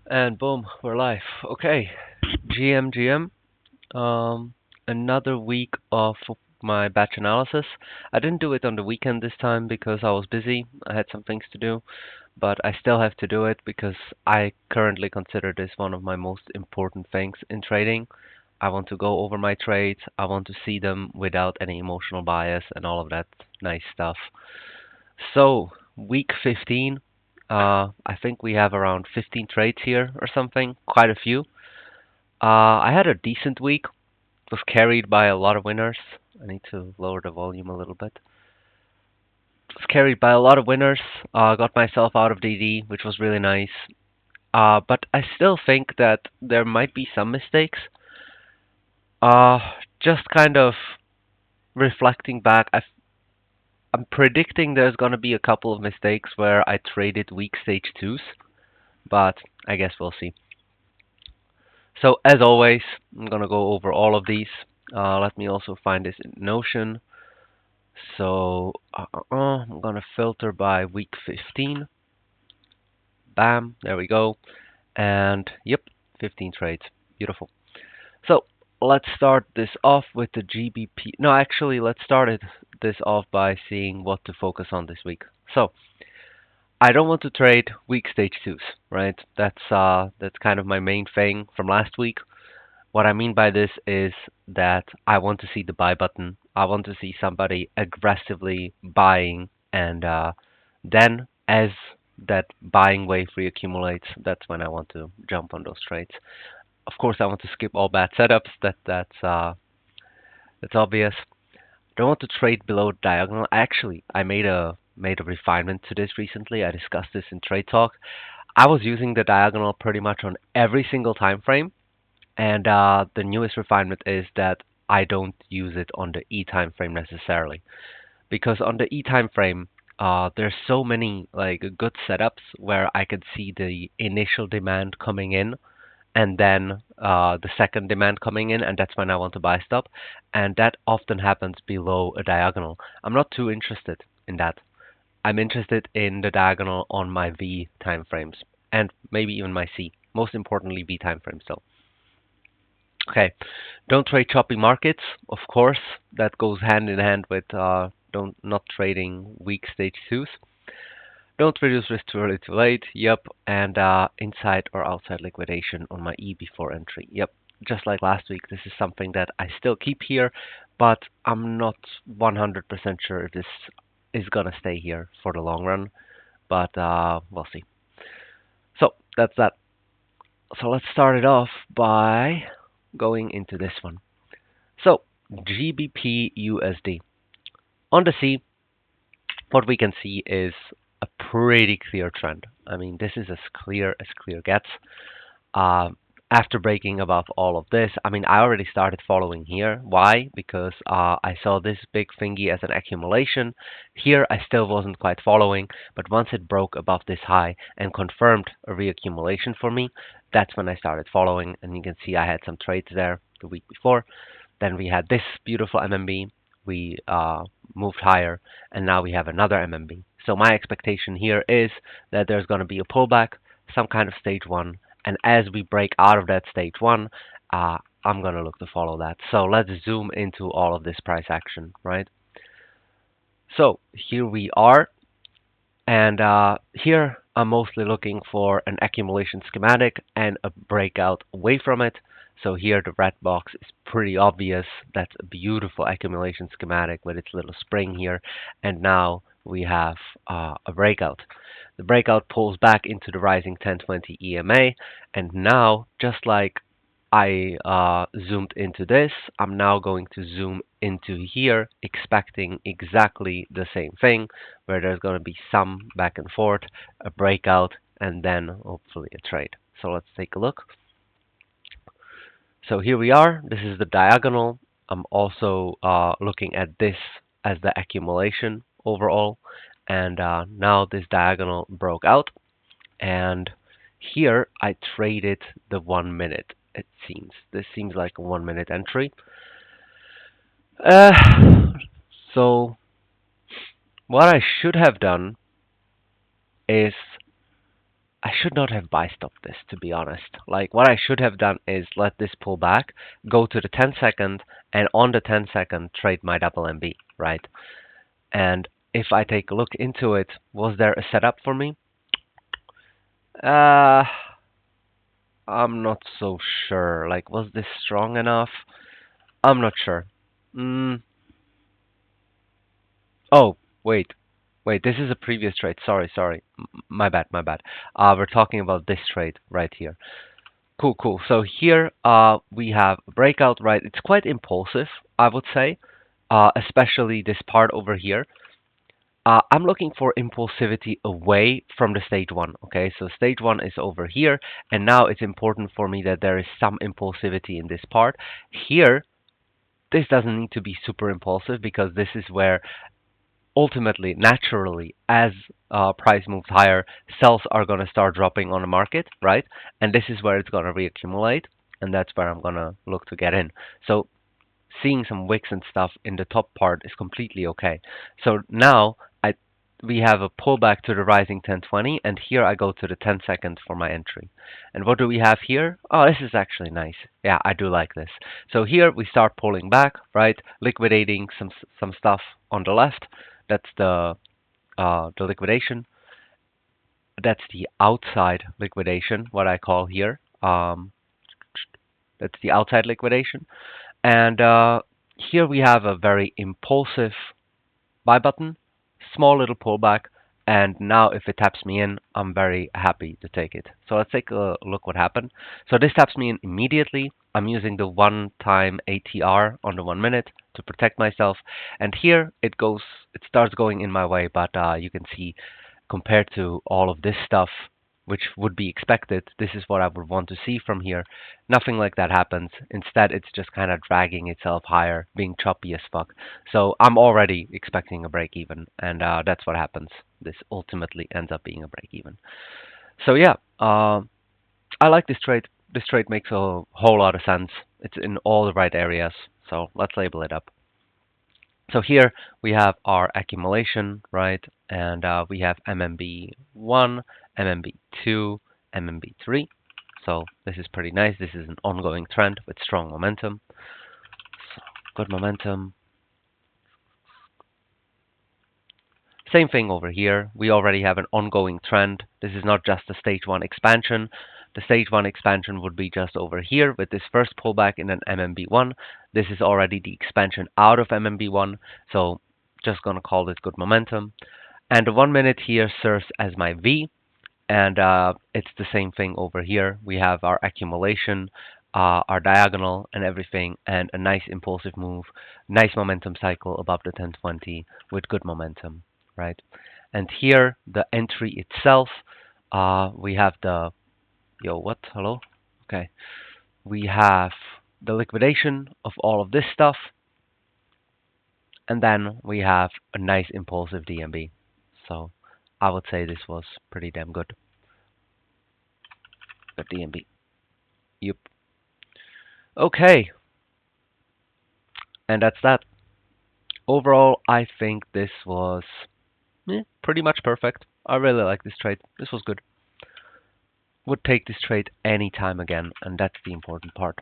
And boom, we're live. Okay, GM. Um, Another week of my batch analysis. I didn't do it on the weekend this time because I was busy. I had some things to do, but I still have to do it because I currently consider this one of my most important things in trading. I want to go over my trades. I want to see them without any emotional bias and all of that nice stuff. So, week 15, I think we have around 15 trades here or something, quite a few. I had a decent week. It was carried by a lot of winners. I need to lower the volume a little bit. It was carried by a lot of winners. Got myself out of DD, which was really nice. But I still think that there might be some mistakes. Uh, just kind of reflecting back, I'm predicting there's gonna be a couple of mistakes where I traded weak stage twos, but I guess we'll see. So as always, I'm gonna go over all of these. Let me also find this in Notion. I'm gonna filter by week 15. Bam, there we go. And yep, 15 trades. Beautiful. So let's start this off with the GBP. No, actually, let's start this off by seeing what to focus on this week. So I don't want to trade weak stage twos, right? That's kind of my main thing from last week. What I mean by this is that I want to see the buy button. I want to see somebody aggressively buying, and then as that buying wave reaccumulates, that's when I want to jump on those trades. Of course, I want to skip all bad setups. That's obvious. Don't want to trade below diagonal. Actually, I made a refinement to this recently. I discussed this in Trade Talk. I was using the diagonal pretty much on every single time frame, and the newest refinement is that I don't use it on the E time frame necessarily, because on the E time frame, there's so many like good setups where I could see the initial demand coming in, and then the second demand coming in, and that's when I want to buy stop, and that often happens below a diagonal. I'm not too interested in that. I'm interested in the diagonal on my V time frames, and maybe even my C. Most importantly, V time frames though. Okay, don't trade choppy markets. Of course, that goes hand in hand with don't not trading weak stage twos. Don't reduce risk too early, too late. Yep, and inside or outside liquidation on my E before entry. Yep, just like last week, this is something that I still keep here, but I'm not 100% sure if this is gonna stay here for the long run. But we'll see. So that's that. So let's start it off by going into this one. So, GBP USD. On the C, what we can see is a pretty clear trend. I mean, this is as clear gets. Uh, After breaking above all of this, I mean, I already started following here. Why? Because I saw this big thingy as an accumulation. Here, I still wasn't quite following, but once it broke above this high and confirmed a reaccumulation for me, that's when I started following. And you can see I had some trades there the week before. Then we had this beautiful MMB. We moved higher, and now we have another MMB. So my expectation here is that there's going to be a pullback, some kind of stage one, and as we break out of that stage one, I'm going to look to follow that. So let's zoom into all of this price action, right? So here we are, and here I'm mostly looking for an accumulation schematic and a breakout away from it. So here the red box is pretty obvious. That's a beautiful accumulation schematic with its little spring here. And now we have a breakout. The breakout pulls back into the rising 1020 EMA. And now, just like I zoomed into this, I'm now going to zoom into here, expecting exactly the same thing, where there's going to be some back and forth, a breakout, and then hopefully a trade. So let's take a look. So here we are. This is the diagonal. I'm also looking at this as the accumulation overall. And now this diagonal broke out. And here I traded the 1 minute. It seems this seems like a 1 minute entry. Uh, so what I should have done is I should not have buy stopped this, to be honest. Like, what I should have done is let this pull back, go to the 10 second, and on the 10 second, trade my double MB, right? And if I take a look into it, was there a setup for me? Uh, I'm not so sure. Like, was this strong enough? I'm not sure. Mm. Oh, wait. This is a previous trade. Sorry. My bad, my bad. We're talking about this trade right here. Cool. So here, we have a breakout, right? It's quite impulsive, I would say, especially this part over here. I'm looking for impulsivity away from the stage one. Okay, so stage one is over here, and now it's important for me that there is some impulsivity in this part. Here, this doesn't need to be super impulsive because this is where ultimately, naturally, as price moves higher, sells are going to start dropping on the market, right? And this is where it's going to reaccumulate, and that's where I'm going to look to get in. So seeing some wicks and stuff in the top part is completely okay. So now we have a pullback to the rising 1020, and here I go to the 10 seconds for my entry. And what do we have here? Oh, this is actually nice. Yeah, I do like this. So here we start pulling back, right? Liquidating some stuff on the left. That's the liquidation. That's the outside liquidation, what I call here. That's the outside liquidation. And here we have a very impulsive buy button, small little pullback, and now if it taps me in, I'm very happy to take it. So let's take a look what happened. So this taps me in immediately. I'm using the one time ATR on the 1 minute to protect myself. And here it starts going in my way, but you can see compared to all of this stuff, which would be expected, this is what I would want to see from here. Nothing like that happens. Instead, it's just kind of dragging itself higher, being choppy as fuck. So I'm already expecting a break even, and that's what happens. This ultimately ends up being a break even. So yeah, I like this trade. This trade makes a whole lot of sense. It's in all the right areas. So let's label it up. So here we have our accumulation, right? And we have MMB1, MMB2, MMB3. So this is pretty nice. This is an ongoing trend with strong momentum. So good momentum. Same thing over here. We already have an ongoing trend. This is not just a stage one expansion. The stage one expansion would be just over here with this first pullback in an MMB1. This is already the expansion out of MMB1. So just going to call this good momentum. And the 1 minute here serves as my V. And it's the same thing over here. We have our accumulation, our diagonal and everything, and a nice impulsive move, nice momentum cycle above the 1020 with good momentum, right? And here, the entry itself, we have the, what? Hello? Okay. We have the liquidation of all of this stuff, and then we have a nice impulsive DMB. So I would say this was pretty damn good. Good DMB. Yep. Okay. And that's that. Overall, I think this was pretty much perfect. I really like this trade. This was good. Would take this trade any time again, and that's the important part.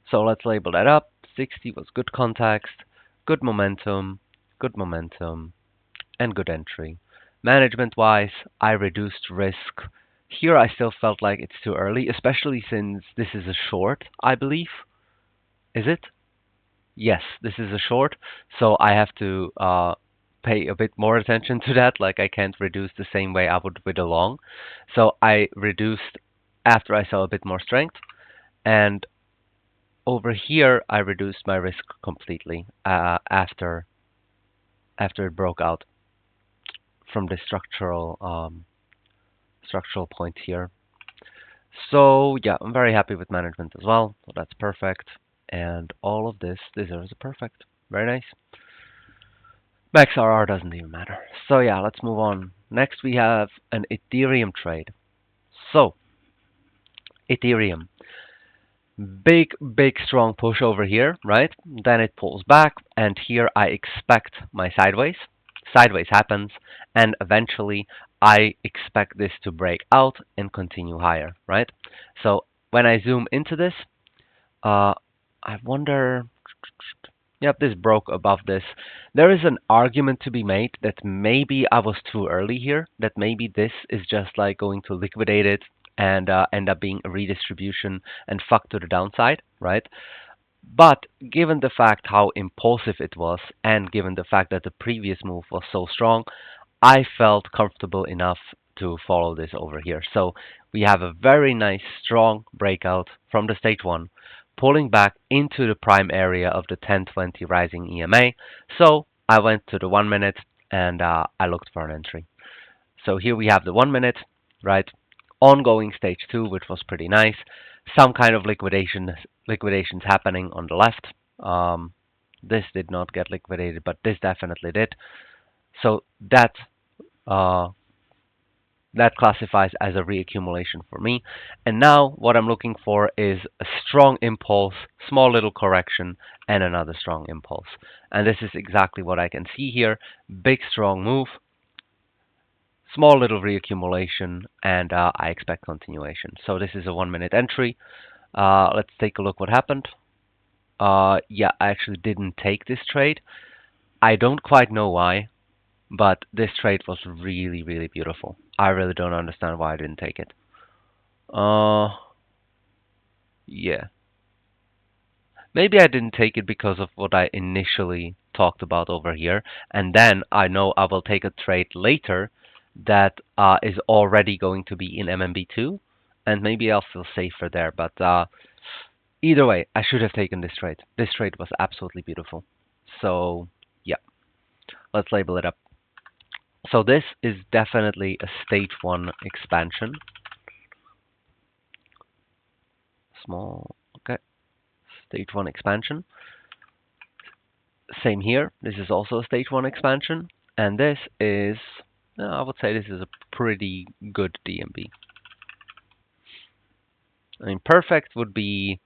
So let's label that up. 60 was good context, good momentum, and good entry. Management-wise, I reduced risk. Here I still felt like it's too early, especially since this is a short, I believe. Is it? Yes, this is a short, so I have to pay a bit more attention to that. Like I can't reduce the same way I would with a long. So I reduced after I saw a bit more strength, and over here I reduced my risk completely after it broke out from the structural point here. So yeah, I'm very happy with management as well. So that's perfect, and all of this deserves a perfect. Very nice. Max RR doesn't even matter. So yeah, let's move on. Next we have an Ethereum trade. So, Ethereum. Big, strong push over here, right? Then it pulls back, and here I expect my sideways. sideways happens, and eventually I expect this to break out and continue higher, right? So when I zoom into this, uh, I wonder. Yep, this broke above this. There is an argument to be made that maybe I was too early here, that maybe this is just like going to liquidate it and end up being a redistribution and fuck to the downside, right? But given the fact how impulsive it was, and given the fact that the previous move was so strong, I felt comfortable enough to follow this over here. So we have a very nice strong breakout from the stage 1, pulling back into the prime area of the 1020 rising EMA. So I went to the 1 minute and I looked for an entry. So here we have the 1 minute, right? Ongoing stage 2, which was pretty nice. Some kind of liquidations happening on the left. This did not get liquidated, but this definitely did. So uh, that classifies as a reaccumulation for me. And now what I'm looking for is a strong impulse, small little correction, and another strong impulse. And this is exactly what I can see here. Big strong move, small little reaccumulation, and I expect continuation. So this is a 1 minute entry. Let's take a look what happened. Yeah, I actually didn't take this trade. I don't quite know why, but this trade was really, really beautiful. I really don't understand why I didn't take it. Uh, yeah. Maybe I didn't take it because of what I initially talked about over here, and then I know I will take a trade later that is already going to be in MMB2, and maybe I'll feel safer there. But either way, I should have taken this trade. This trade was absolutely beautiful. So yeah, let's label it up. So this is definitely a stage 1 expansion. Small, okay. Stage 1 expansion. Same here. This is also a stage 1 expansion. And this is, I would say this is a pretty good DMB. I mean, perfect would be,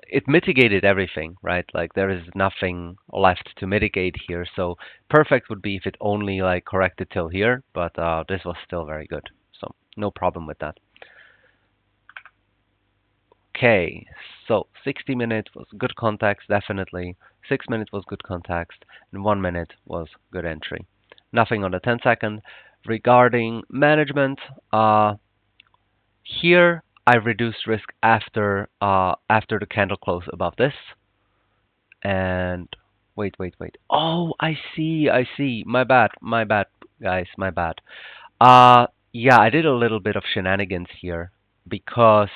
it mitigated everything, right? Like there is nothing left to mitigate here. So perfect would be if it only like corrected till here, but this was still very good. So no problem with that. Okay, so 60 minutes was good context, definitely. 6 minutes was good context, and 1 minute was good entry. Nothing on the 10-second. Regarding management, here I reduced risk after the candle close above this. And wait. Oh, I see. My bad, guys, my bad. Yeah, I did a little bit of shenanigans here because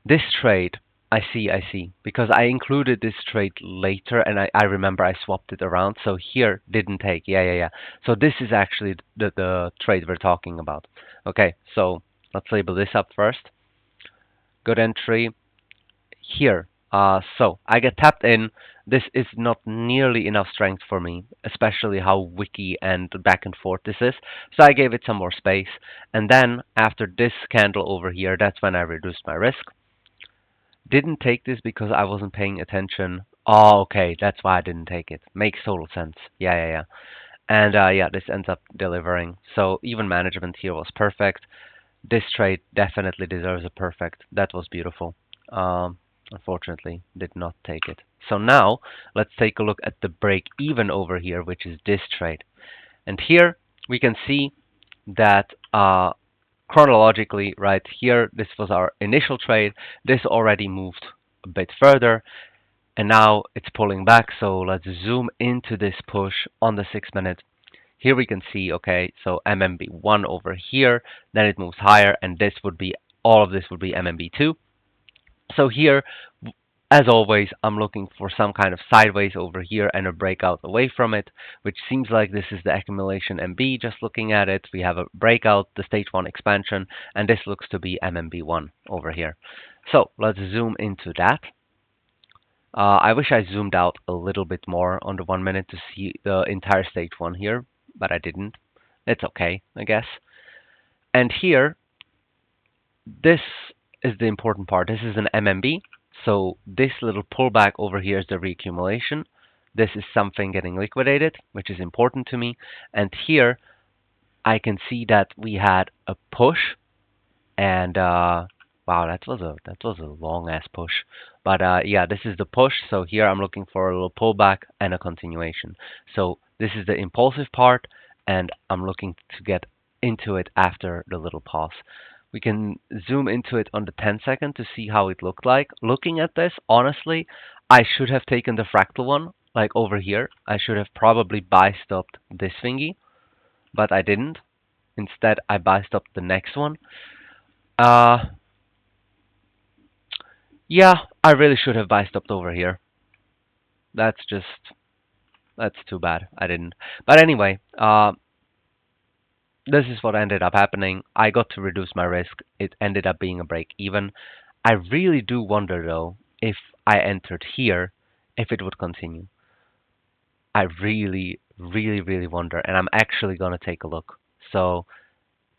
this trade, I see. Because I included this trade later and I remember I swapped it around. So here didn't take. Yeah. So this is actually the trade we're talking about. Okay, so let's label this up first. Good entry here. So I get tapped in. This is not nearly enough strength for me, especially how wiki and back and forth this is. So I gave it some more space. And then after this candle over here, that's when I reduced my risk. Didn't take this because I wasn't paying attention. Oh, okay, that's why I didn't take it. Makes total sense. Yeah. And yeah, this ends up delivering. So even management here was perfect. This trade definitely deserves a perfect. That was beautiful. Unfortunately, did not take it. So now let's take a look at the break even over here, which is this trade. And here we can see that chronologically, right here, this was our initial trade. This already moved a bit further, and now it's pulling back. So let's zoom into this push on the 6 minute. Here we can see, okay, so MMB1 over here, then it moves higher, and this would be, all of this would be MMB2. So here, as always, I'm looking for some kind of sideways over here and a breakout away from it, which seems like this is the accumulation MB. Just looking at it, we have a breakout, the stage 1 expansion, and this looks to be MMB1 over here. So let's zoom into that. I wish I zoomed out a little bit more on the 1 minute to see the entire stage 1 here, but I didn't. It's okay, I guess. And here, this is the important part. This is an MMB. So this little pullback over here is the reaccumulation. this is something getting liquidated, which is important to me. And here I can see that we had a push, and wow, that was a long ass push. But yeah, this is the push. So here I'm looking for a little pullback and a continuation. So this is the impulsive part, and I'm looking to get into it after the little pause. We can zoom into it on the 10-second to see how it looked like. Looking at this, honestly, I should have taken the fractal one, like over here. I should have probably buy stopped this thingy, but I didn't. Instead, I buy stopped the next one. Uh, yeah, I really should have buy stopped over here. That's just that's too bad. I didn't. But anyway, this is what ended up happening. I got to reduce my risk. It ended up being a break even. I really do wonder though if I entered here, if it would continue. I really, really, really wonder, and I'm actually gonna take a look. So,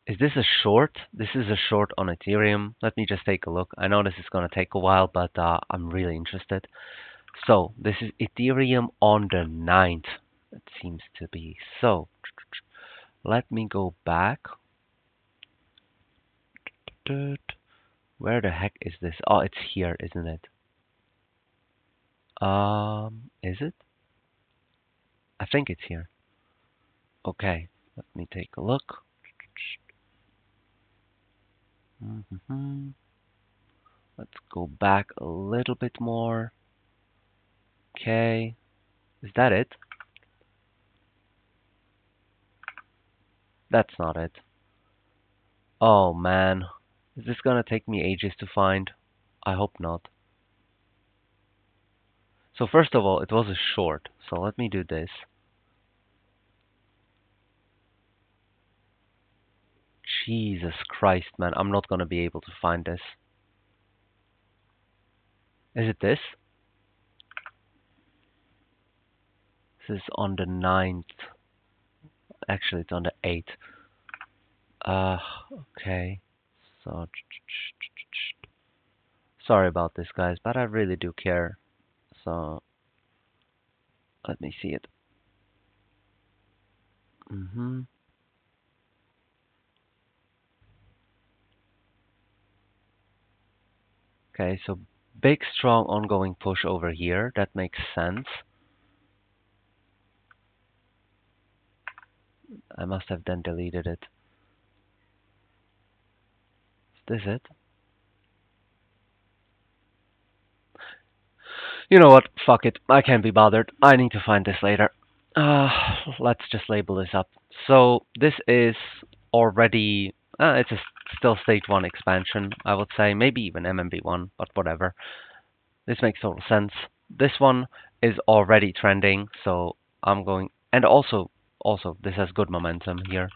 is this a short? This is a short on Ethereum. Let me just take a look. I know this is gonna take a while, but I'm really interested. So, this is Ethereum on the 9th. It seems to be. So, let me go back. Where the heck is this? Oh, it's here, isn't it? Is it? I think it's here. Okay, let me take a look. Let's go back a little bit more. Okay, is that it? That's not it. Oh man, is this gonna take me ages to find? I hope not. So first of all, it was a short. So let me do this. Jesus Christ, man, I'm not gonna be able to find this. Is it this? This is on the 9th. Actually, it's on the 8th. Uh, okay. So, sorry about this, guys, but I really do care. So, let me see it. Okay, so big, strong, ongoing push over here. That makes sense. I must have then deleted it. Is this it? You know what? Fuck it. I can't be bothered. I need to find this later. Uh, let's just label this up. So this is already, it's a still stage 1 expansion, I would say. Maybe even MMB1, but whatever. This makes total sense. This one is already trending, so I'm going, and also this has good momentum here.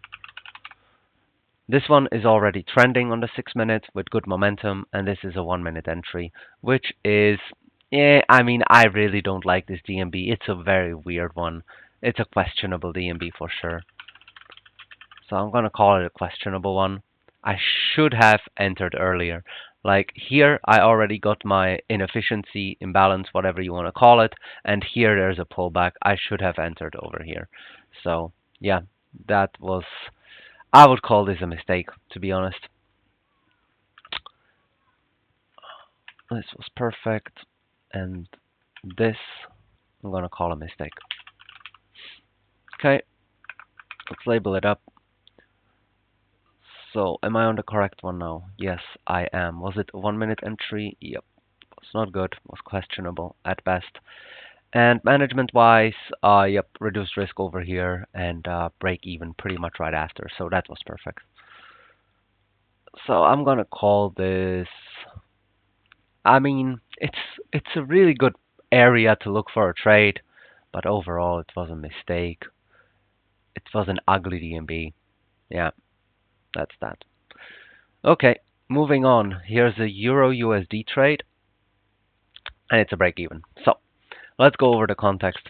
This one is already trending on the 6-minute with good momentum, and this is a 1-minute entry, which is, yeah, I mean, I really don't like this DMB. It's a very weird one. It's a questionable DMB for sure. So I'm gonna call it a questionable one. I should have entered earlier. Like here, I already got my inefficiency, imbalance, whatever you want to call it, and here there's a pullback. I should have entered over here. So yeah, that was, I would call this a mistake, to be honest. This was perfect, and this I'm gonna call a mistake. Okay, let's label it up. So, am I on the correct one now? Yes, I am. Was it a 1-minute entry? Yep. Was not good. Was questionable at best. And management-wise, yep, reduced risk over here and break even pretty much right after. So that was perfect. So I'm gonna call this. I mean, it's a really good area to look for a trade, but overall it was a mistake. It was an ugly DMB. Yeah, that's that. Okay, moving on. Here's a Euro USD trade, and it's a break even. So let's go over the context.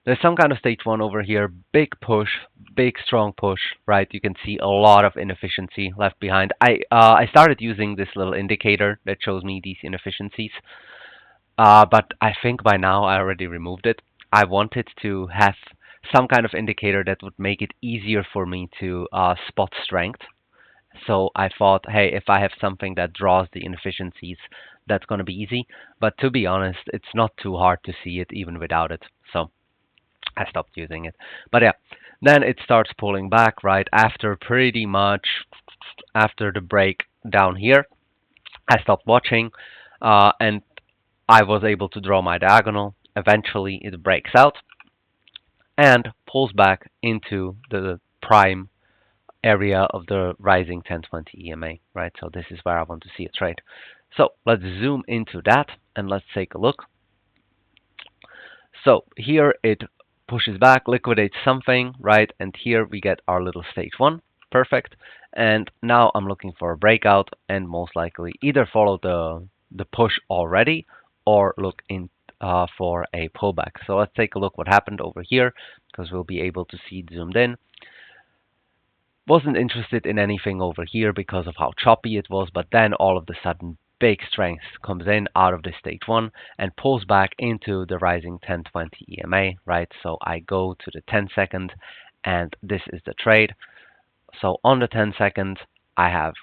There's some kind of stage 1 over here, big push, big strong push, right? You can see a lot of inefficiency left behind. I started using this little indicator that shows me these inefficiencies, but I think by now I already removed it. I wanted to have some kind of indicator that would make it easier for me to spot strength. So I thought, hey, if I have something that draws the inefficiencies, that's going to be easy. But to be honest, it's not too hard to see it even without it. So I stopped using it. But yeah, then it starts pulling back right after pretty much after the break down here. I stopped watching and I was able to draw my diagonal. Eventually, it breaks out and pulls back into the prime area of the rising 1020 EMA, right? So this is where I want to see a trade. So let's zoom into that and let's take a look. So here it pushes back, liquidates something, right? And here we get our little stage one. Perfect. And now I'm looking for a breakout and most likely either follow the push already or look in for a pullback. So let's take a look what happened over here because we'll be able to see it zoomed in. Wasn't interested in anything over here because of how choppy it was, but then all of a sudden big strength comes in out of the stage one and pulls back into the rising 1020 EMA, right? So I go to the 10 second and this is the trade. So on the 10 second, I have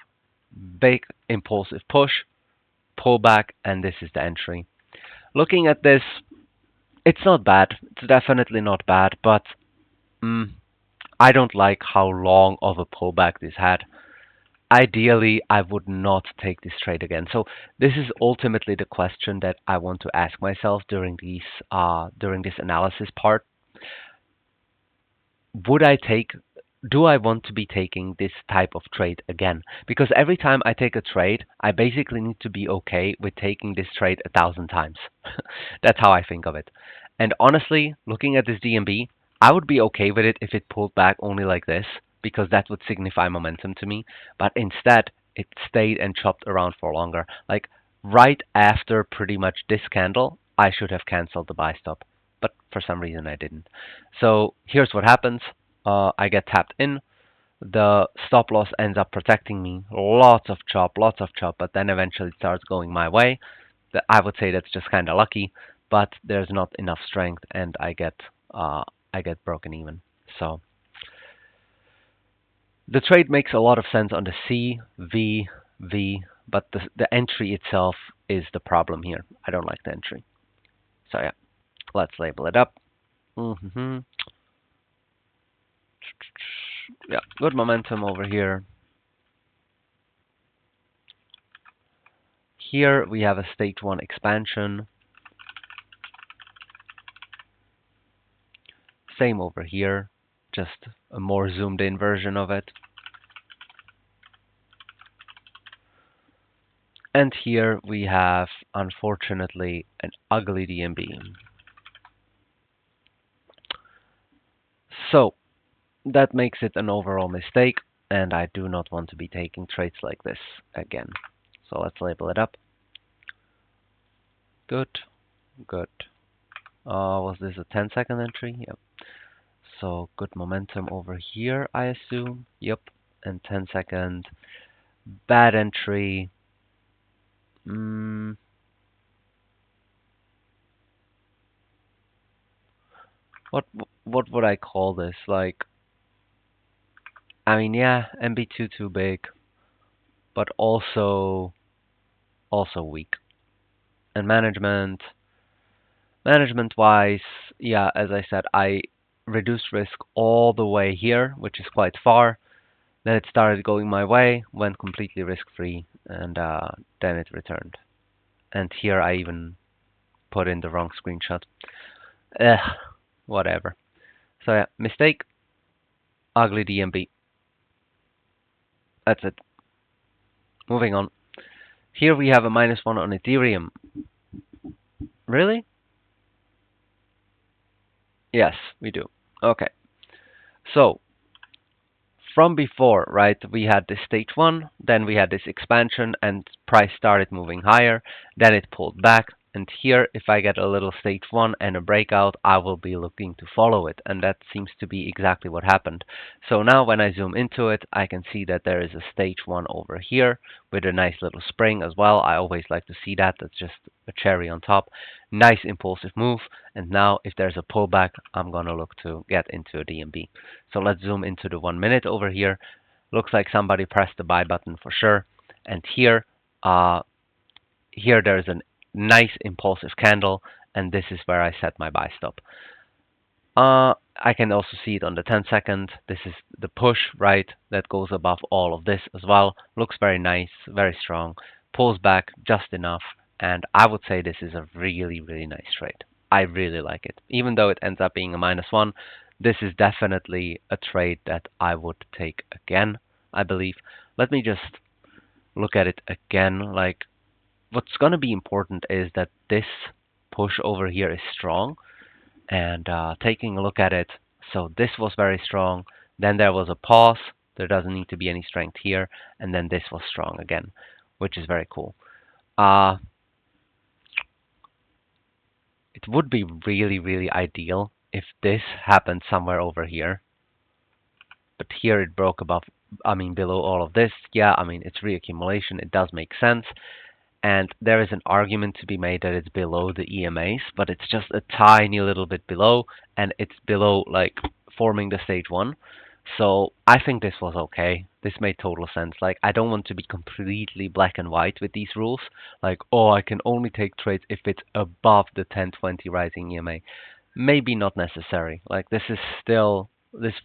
big impulsive push, pull back, and this is the entry. Looking at this, it's not bad. It's definitely not bad, but I don't like how long of a pullback this had. Ideally, I would not take this trade again. So this is ultimately the question that I want to ask myself during this analysis part. Would I take do I want to be taking this type of trade again? Because every time I take a trade, I basically need to be okay with taking this trade 1,000 times. That's how I think of it. And honestly, looking at this DMB, I would be okay with it if it pulled back only like this, because that would signify momentum to me. But instead, it stayed and chopped around for longer. Like right after pretty much this candle, I should have canceled the buy stop. But for some reason, I didn't. So here's what happens. I get tapped in. The stop loss ends up protecting me. Lots of chop, but then eventually it starts going my way. I would say that's just kind of lucky, but there's not enough strength, and uh, I get broken even. So the trade makes a lot of sense on the C, V, V, but the entry itself is the problem here. I don't like the entry. So yeah, let's label it up. Mm-hmm. Yeah, good momentum over here. Here we have a stage one expansion. Same over here, just a more zoomed in version of it. And here we have, unfortunately, an ugly DMB. So that makes it an overall mistake, and I do not want to be taking trades like this again. So let's label it up. Good, good. Was this a 10-second entry? Yep. So good momentum over here, I assume. Yep. And 10-second. Bad entry. What what would I call this? Like, I mean, yeah, MB2 too big, but also weak. And management wise, yeah, as I said, I reduced risk all the way here, which is quite far. Then it started going my way, went completely risk free, and then it returned. And here I even put in the wrong screenshot. Whatever. So yeah, mistake, ugly DMB. That's it. Moving on. Here we have a -1 on Ethereum. Really? Yes, we do. Okay. So from before, right, we had this stage one, then we had this expansion, and price started moving higher. Then it pulled back. And here, if I get a little stage one and a breakout, I will be looking to follow it. And that seems to be exactly what happened. So now when I zoom into it, I can see that there is a stage one over here with a nice little spring as well. I always like to see that. That's just a cherry on top. Nice impulsive move. And now if there's a pullback, I'm going to look to get into a DMB. So let's zoom into the 1 minute over here. Looks like somebody pressed the buy button for sure. And here there's a nice impulsive candle, and this is where I set my buy stop. I can also see it on the 10-second. This is the push, right, that goes above all of this as well. Looks very nice, very strong. Pulls back just enough, and I would say this is a really, really nice trade. I really like it. Even though it ends up being a -1, this is definitely a trade that I would take again, I believe. Let me just look at it again. Like, what's going to be important is that this push over here is strong, and taking a look at it, so this was very strong, then there was a pause, there doesn't need to be any strength here, and then this was strong again, which is very cool. It would be really, really ideal if this happened somewhere over here, but here it broke below all of this. Yeah, I mean, it's reaccumulation, it does make sense. And there is an argument to be made that it's below the EMAs, but it's just a tiny little bit below, and it's below, like, forming the stage one. So I think this was okay. This made total sense. Like, I don't want to be completely black and white with these rules. Like, oh, I can only take trades if it's above the 1020 rising EMA. Maybe not necessary. Like, this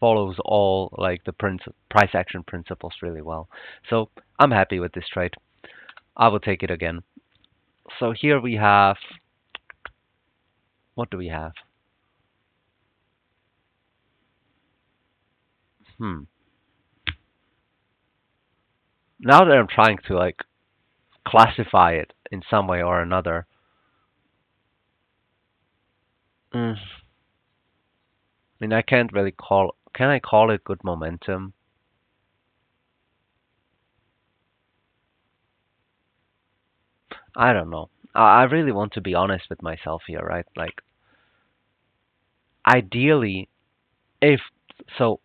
follows all, like, the price action principles really well. So I'm happy with this trade. I will take it again. So here we have, what do we have? Now that I'm trying to, like, classify it in some way or another, I mean, I can't really can I call it good momentum? I don't know. I really want to be honest with myself here, right? Like, ideally, if so,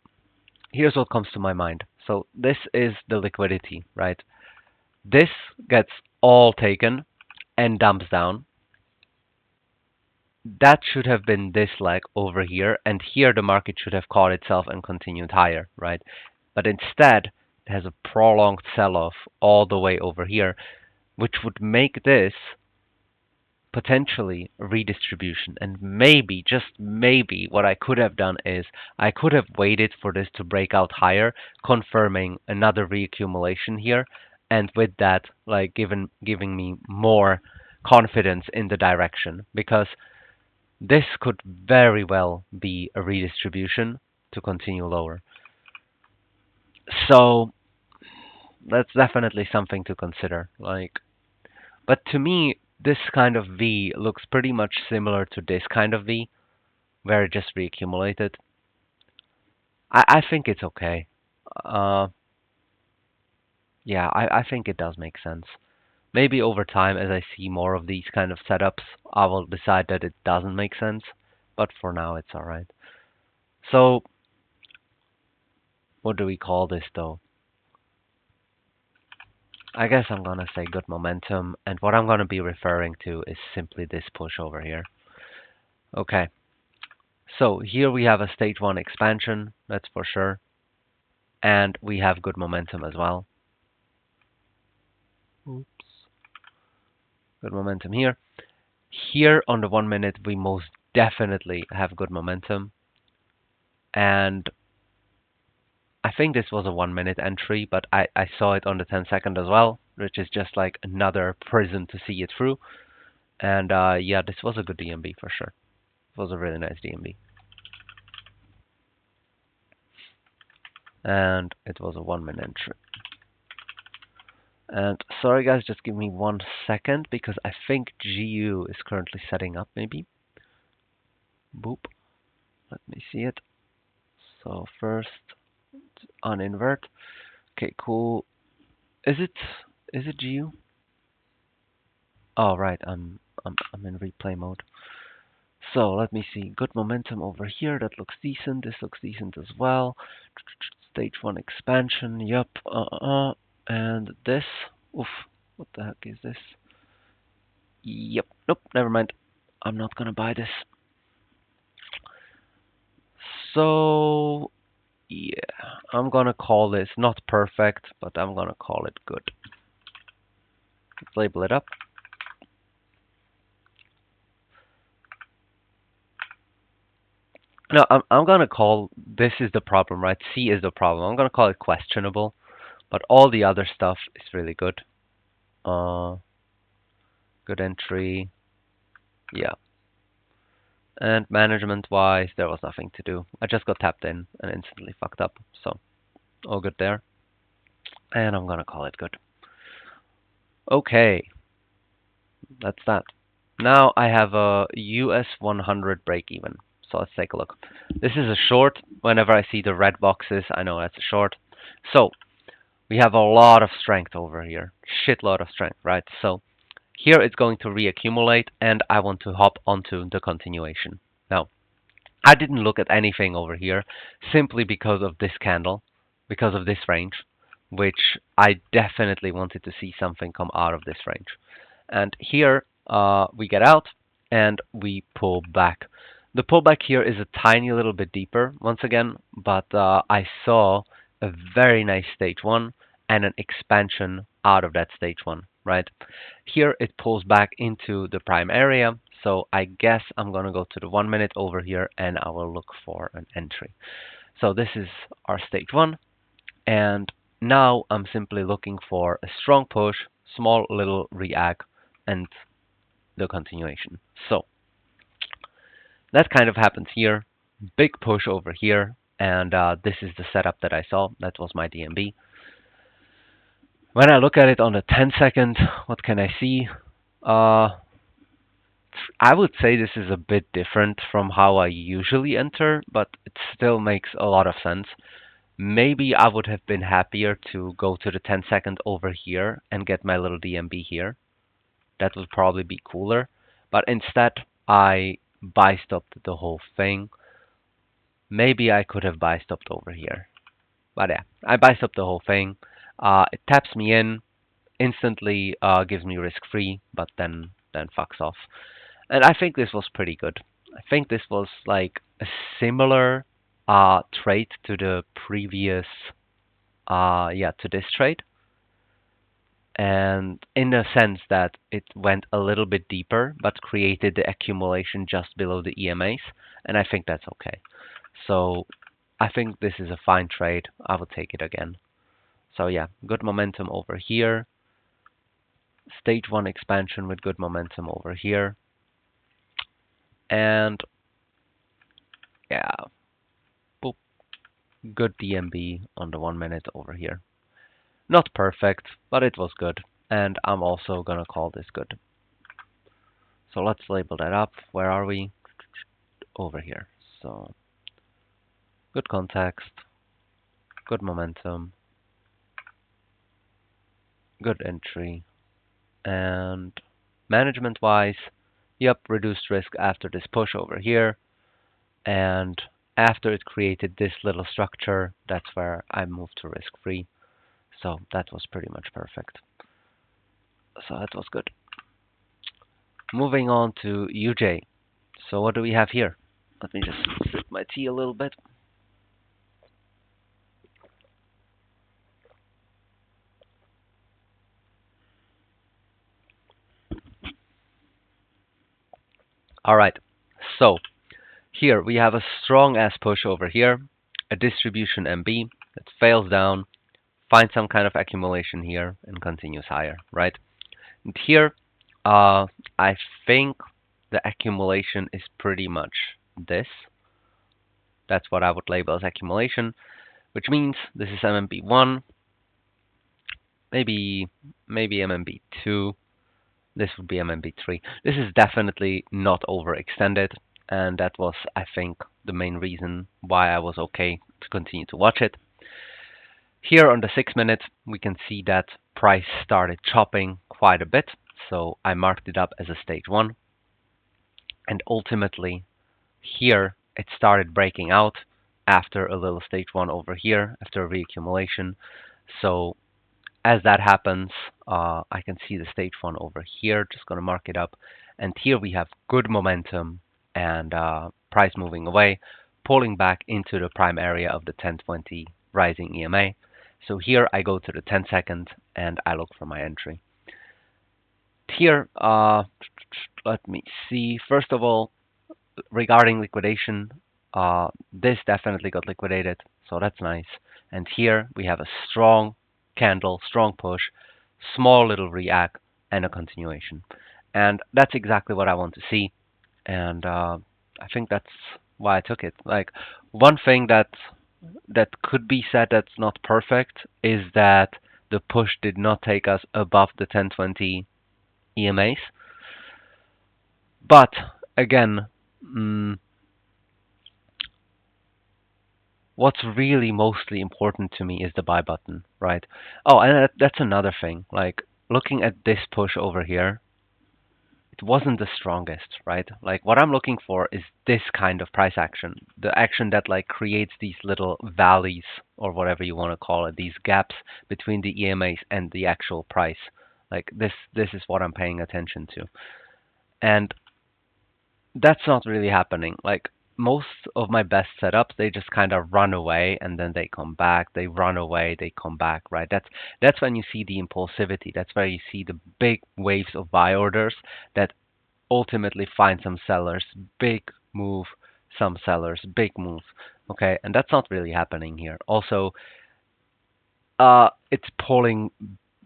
here's what comes to my mind. So this is the liquidity, right? This gets all taken and dumps down. That should have been this leg over here, and here the market should have caught itself and continued higher, right? But instead, it has a prolonged sell-off all the way over here, which would make this potentially a redistribution. And maybe, just maybe, what I could have done is I could have waited for this to break out higher, confirming another reaccumulation here, and with that, like, giving me more confidence in the direction, because this could very well be a redistribution to continue lower. So that's definitely something to consider. Like, but to me, this kind of V looks pretty much similar to this kind of V, where it just reaccumulated. I think it's okay. Uh, yeah, I think it does make sense. Maybe over time, as I see more of these kind of setups, I will decide that it doesn't make sense. But for now, it's alright. So, what do we call this though? I guess I'm gonna say good momentum, and what I'm gonna be referring to is simply this push over here. Okay, so here we have a stage one expansion, that's for sure, and we have good momentum as well. Oops, good momentum here. Here on the 1 minute, we most definitely have good momentum, and I think this was a 1 minute entry, but I saw it on the 10-second as well, which is just like another prism to see it through. And yeah, this was a good DMB for sure. It was a really nice DMB. And it was a 1 minute entry. And sorry guys, just give me 1 second because I think GU is currently setting up maybe. Boop. Let me see it. So first uninvert. Okay, cool. Is it GU? Oh right, I'm in replay mode. So let me see. Good momentum over here. That looks decent. This looks decent as well. Stage 1 expansion. Yup. And this. Oof. What the heck is this? Yep. Nope. Never mind. I'm not gonna buy this. So yeah, I'm gonna call this not perfect, but I'm gonna call it good. Let's label it up. No, I'm gonna call this is the problem, right? C is the problem. I'm gonna call it questionable, but all the other stuff is really good. Uh, Good entry, yeah. And management-wise, there was nothing to do. I just got tapped in and instantly fucked up, so all good there. And I'm gonna call it good. Okay, that's that. Now I have a US 100 break even. So let's take a look. This is a short. Whenever I see the red boxes, I know that's a short. So we have a lot of strength over here. Shitload of strength, right? So here it's going to reaccumulate and I want to hop onto the continuation. Now, I didn't look at anything over here simply because of this candle, because of this range, which I definitely wanted to see something come out of this range. And here we get out and we pull back. The pullback here is a tiny little bit deeper once again, but I saw a very nice stage 1 and an expansion out of that stage 1, right? Here it pulls back into the prime area, so I guess I'm going to go to the 1 minute over here and I will look for an entry. So this is our stage 1, and now I'm simply looking for a strong push, small little react, and the continuation. So that kind of happens here. Big push over here, and this is the setup that I saw. That was my DMB. When I look at it on the 10-second, what can I see? I would say this is a bit different from how I usually enter, but it still makes a lot of sense. Maybe I would have been happier to go to the 10-second over here and get my little DMB here. That would probably be cooler. But instead, I buy stopped the whole thing. Maybe I could have buy stopped over here. But yeah, I buy stopped the whole thing. It taps me in, instantly gives me risk free, but then fucks off. And I think this was pretty good. I think this was like a similar trade to the previous, to this trade. And in the sense that it went a little bit deeper, but created the accumulation just below the EMAs, and I think that's okay. So I think this is a fine trade. I will take it again. So yeah, good momentum over here. Stage 1 expansion with good momentum over here. And yeah, boop, good DMB on the 1 minute over here. Not perfect, but it was good. And I'm also gonna call this good. So let's label that up. Where are we? Over here. So good context, good momentum, good entry, and management wise, yep, reduced risk after this push over here. And after it created this little structure, that's where I moved to risk free. So that was pretty much perfect. So that was good. Moving on to UJ. So what do we have here? Let me just sip my tea a little bit. All right. So here we have a strong ass push over here, a distribution MB that fails down, finds some kind of accumulation here, and continues higher, right? And here, I think the accumulation is pretty much this. That's what I would label as accumulation, which means this is MMB1, maybe MMB2. This would be MMB3. This is definitely not overextended, and that was, I think, the main reason why I was okay to continue to watch it. Here on the 6 minute, we can see that price started chopping quite a bit, So I marked it up as a stage 1, and ultimately here it started breaking out after a little stage 1 over here, after a reaccumulation. So as that happens, I can see the stage 1 over here. Just going to mark it up. And here we have good momentum and price moving away, pulling back into the prime area of the 1020 rising EMA. So here I go to the 10 second and I look for my entry. Here, let me see. First of all, regarding liquidation, this definitely got liquidated, so that's nice. And here we have a strong candle, strong push, small little react, and a continuation. And that's exactly what I want to see. And I think that's why I took it. Like, one thing that could be said that's not perfect is that the push did not take us above the 1020 EMAs. But again, mm, what's really mostly important to me is the buy button, right? Oh, and that's another thing. Like, looking at this push over here, it wasn't the strongest, right? Like, what I'm looking for is this kind of price action, the action that like creates these little valleys or whatever you want to call it, these gaps between the EMAs and the actual price. Like, this is what I'm paying attention to. And that's not really happening. Like, most of my best setups, they just kind of run away and then they come back. They run away, they come back, right? That's when you see the impulsivity. That's where you see the big waves of buy orders that ultimately find some sellers, big move, some sellers, big move. Okay, and that's not really happening here. Also, it's pulling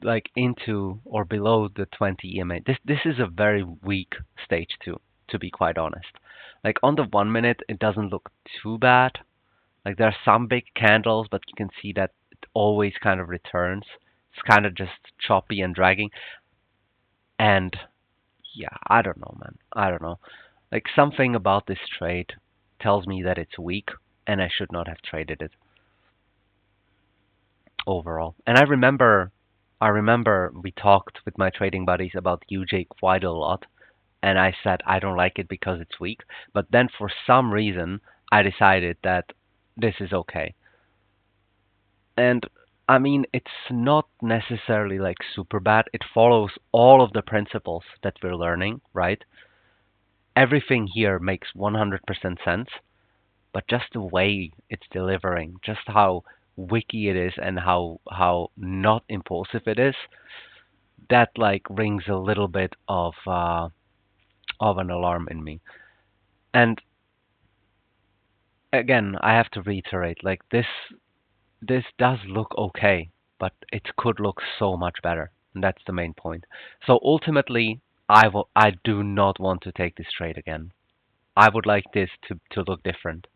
like into or below the 20 EMA. This is a very weak stage two, to be quite honest. Like, on the 1 minute, it doesn't look too bad. Like, there are some big candles, but you can see that it always kind of returns. It's kind of just choppy and dragging. And yeah, I don't know, man. I don't know. Like, something about this trade tells me that it's weak, and I should not have traded it overall. And I remember we talked with my trading buddies about UJ quite a lot, and I said I don't like it because it's weak. But then for some reason, I decided that this is okay. And I mean, it's not necessarily like super bad. It follows all of the principles that we're learning, right? Everything here makes 100% sense, but just the way it's delivering, just how wiki it is and how not impulsive it is, that like rings a little bit of an alarm in me. And again, I have to reiterate, like, this does look okay, but it could look so much better. And that's the main point. So ultimately, I do not want to take this trade again. I would like this to look different.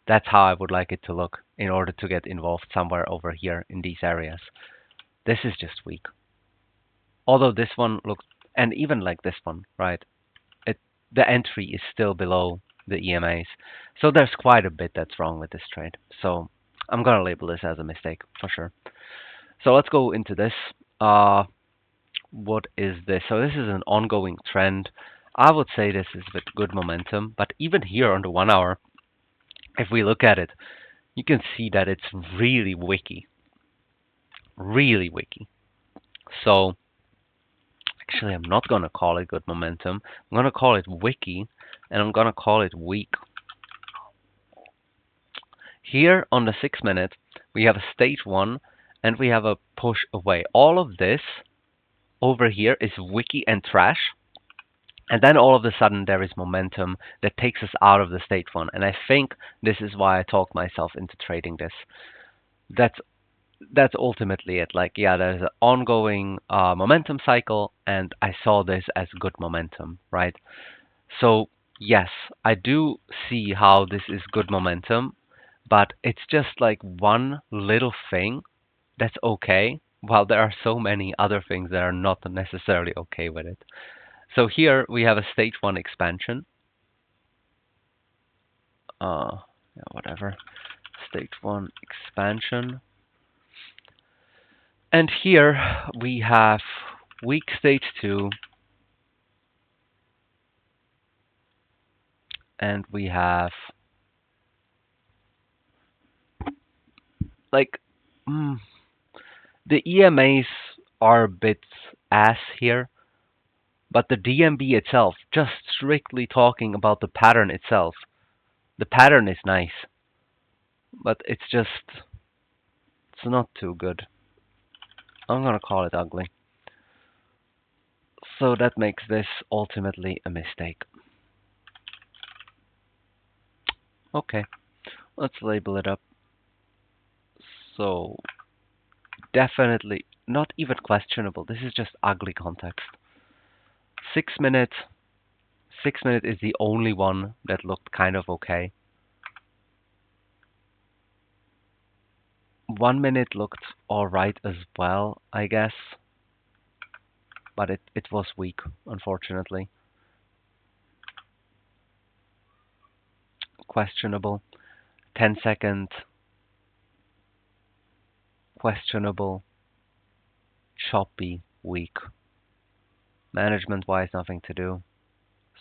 That's how I would like it to look in order to get involved somewhere over here in these areas. This is just weak. Although this one looks, and even like this one, right? It The entry is still below the EMAs. So there's quite a bit that's wrong with this trade. So I'm gonna label this as a mistake for sure. So let's go into this. What is this? So this is an ongoing trend. I would say this is with good momentum, but even here on the 1 hour, if we look at it, you can see that it's really wiki, really wiki. So actually, I'm not gonna call it good momentum. I'm gonna call it wiki, and I'm gonna call it weak. Here on the 6 minute, we have a stage one, and we have a push away. All of this over here is wiki and trash. And then all of a sudden there is momentum that takes us out of the stage one. And I think this is why I talked myself into trading this. That's that's ultimately it. Like, yeah, there's an ongoing momentum cycle, and I saw this as good momentum, right? So yes, I do see how this is good momentum, but it's just like one little thing that's okay, while there are so many other things that are not necessarily okay with it. So here we have a stage one expansion. Yeah, whatever. Stage one expansion. And here we have weak stage 2, and we have like mm, the EMAs are a bit ass here, but the DMB itself, just strictly talking about the pattern itself, the pattern is nice, but it's not too good. I'm gonna call it ugly. So that makes this ultimately a mistake. Okay, let's label it up. So definitely not even questionable. This is just ugly context. 6 minute. 6 minute is the only one that looked kind of okay. 1 minute looked alright as well, I guess. But it was weak, unfortunately. Questionable. 10 second, questionable. Choppy, weak. Management wise, nothing to do.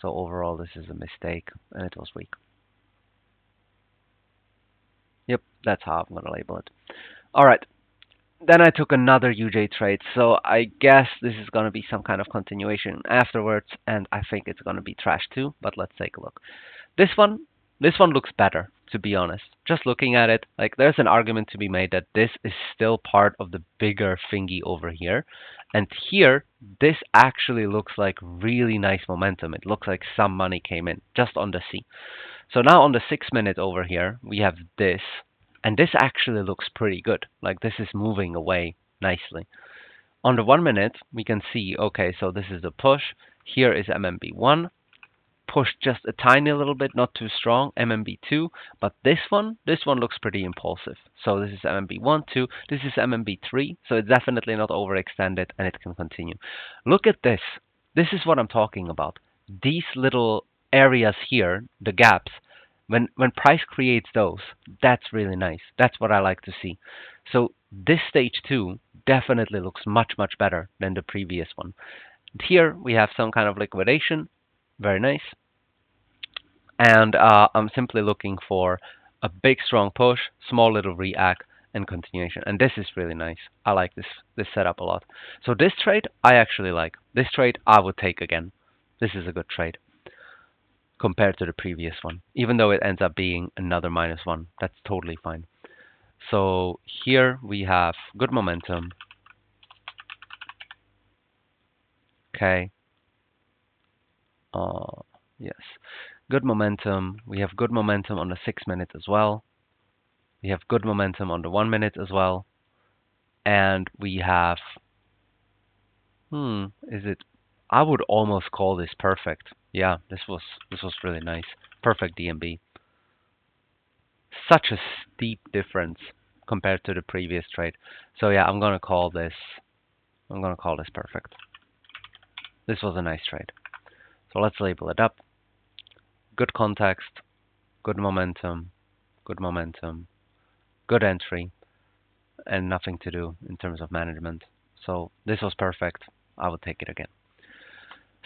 So overall, this is a mistake, and it was weak. Yep, that's how I'm gonna label it. All right. Then I took another UJ trade, so I guess this is gonna be some kind of continuation afterwards, and I think it's gonna be trash too. But let's take a look. This one, this one looks better, to be honest. Just looking at it, like there's an argument to be made that this is still part of the bigger thingy over here. And here, this actually looks like really nice momentum. It looks like some money came in just on the C. So now on the 6 minute over here, we have this, and this actually looks pretty good. Like this is moving away nicely. On the 1 minute, we can see, okay, so this is a push. Here is MMB1, push just a tiny little bit, not too strong, MMB2, but this one looks pretty impulsive. So this is MMB1, 2, this is MMB3, so it's definitely not overextended and it can continue. Look at this. This is what I'm talking about. These little areas here, the gaps, when price creates those, that's really nice. That's what I like to see. So this stage 2 definitely looks much, much better than the previous one. Here we have some kind of liquidation. Very nice. And I'm simply looking for a big strong push, small little react, and continuation. And this is really nice. I like this setup a lot. So this trade I actually like. This trade I would take again. This is a good trade compared to the previous one. Even though it ends up being another -1, that's totally fine. So here we have good momentum. Okay. Yes. Good momentum. We have good momentum on the 6 minute as well. We have good momentum on the 1 minute as well. And we have, is it, I would almost call this perfect. Yeah, this was really nice. Perfect DMB. Such a steep difference compared to the previous trade. So yeah, I'm gonna call this perfect. This was a nice trade. So let's label it up. Good context, good momentum, good momentum, good entry, and nothing to do in terms of management. So this was perfect. I would take it again.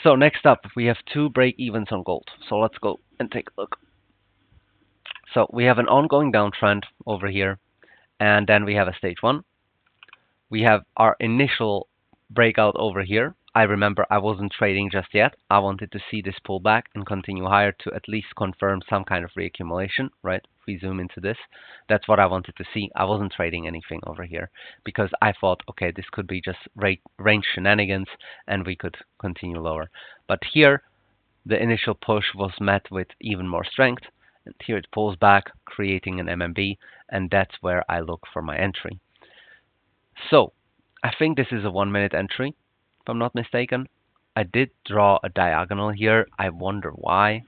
So next up, we have two break evens on gold. So let's go and take a look. So we have an ongoing downtrend over here, and then we have a stage 1. We have our initial breakout over here. I remember I wasn't trading just yet. I wanted to see this pull back and continue higher to at least confirm some kind of reaccumulation, right? If we zoom into this, that's what I wanted to see. I wasn't trading anything over here because I thought, okay, this could be just range shenanigans and we could continue lower. But here, the initial push was met with even more strength. And here it pulls back, creating an MMB, and that's where I look for my entry. So, I think this is a 1 minute entry, if I'm not mistaken. I did draw a diagonal here. I wonder why.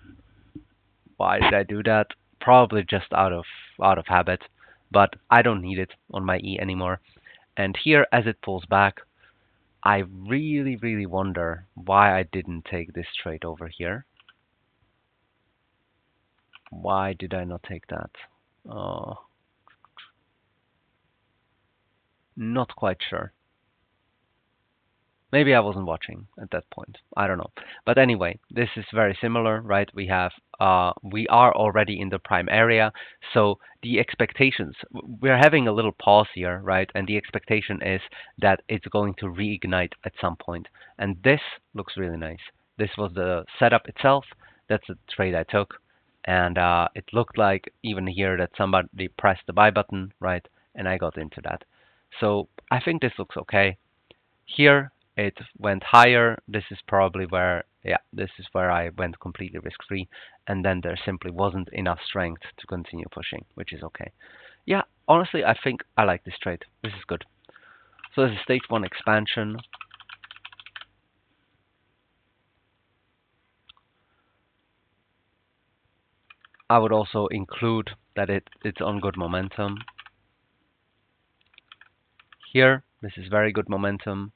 Why did I do that? Probably just out of habit, but I don't need it on my E anymore. And here, as it pulls back, I really, really wonder why I didn't take this trade over here. Why did I not take that? Not quite sure. Maybe I wasn't watching at that point. I don't know. But anyway, this is very similar, right? We are already in the prime area, so the expectations, we're having a little pause here, right? And the expectation is that it's going to reignite at some point. And this looks really nice. This was the setup itself. That's the trade I took. And it looked like even here that somebody pressed the buy button, right? And I got into that. So I think this looks okay. Here it went higher. This is probably where, yeah, this is where I went completely risk-free, and then there simply wasn't enough strength to continue pushing, which is okay. Yeah, honestly, I think I like this trade. This is good. So this is stage 1 expansion. I would also include that it's on good momentum. Here, this is very good momentum,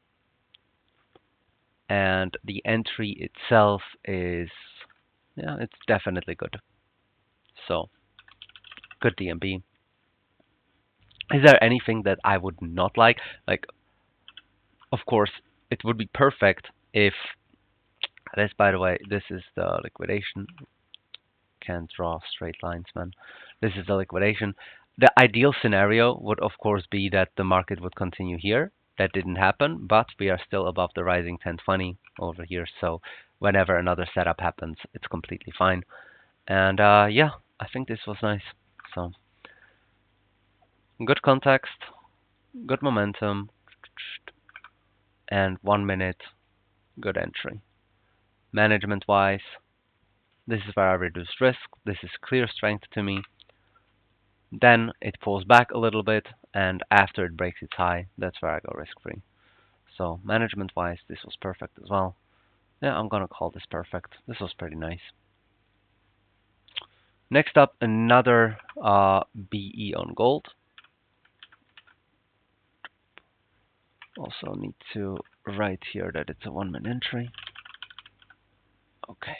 and the entry itself is, yeah, it's definitely good. So, good DMB. Is there anything that I would not like? Like, of course, it would be perfect if this, by the way, this is the liquidation. Can't draw straight lines, man. This is the liquidation. The ideal scenario would, of course, be that the market would continue here. That didn't happen, but we are still above the rising 1020 over here. So whenever another setup happens, it's completely fine. And yeah, I think this was nice. So good context, good momentum, and 1 minute, good entry. Management wise, this is where I reduced risk. This is clear strength to me. Then it pulls back a little bit, and after it breaks its high, that's where I go risk free. So management wise, this was perfect as well. Yeah, I'm gonna call this perfect. This was pretty nice. Next up, another BE on gold. Also need to write here that it's a 1-minute entry. Okay.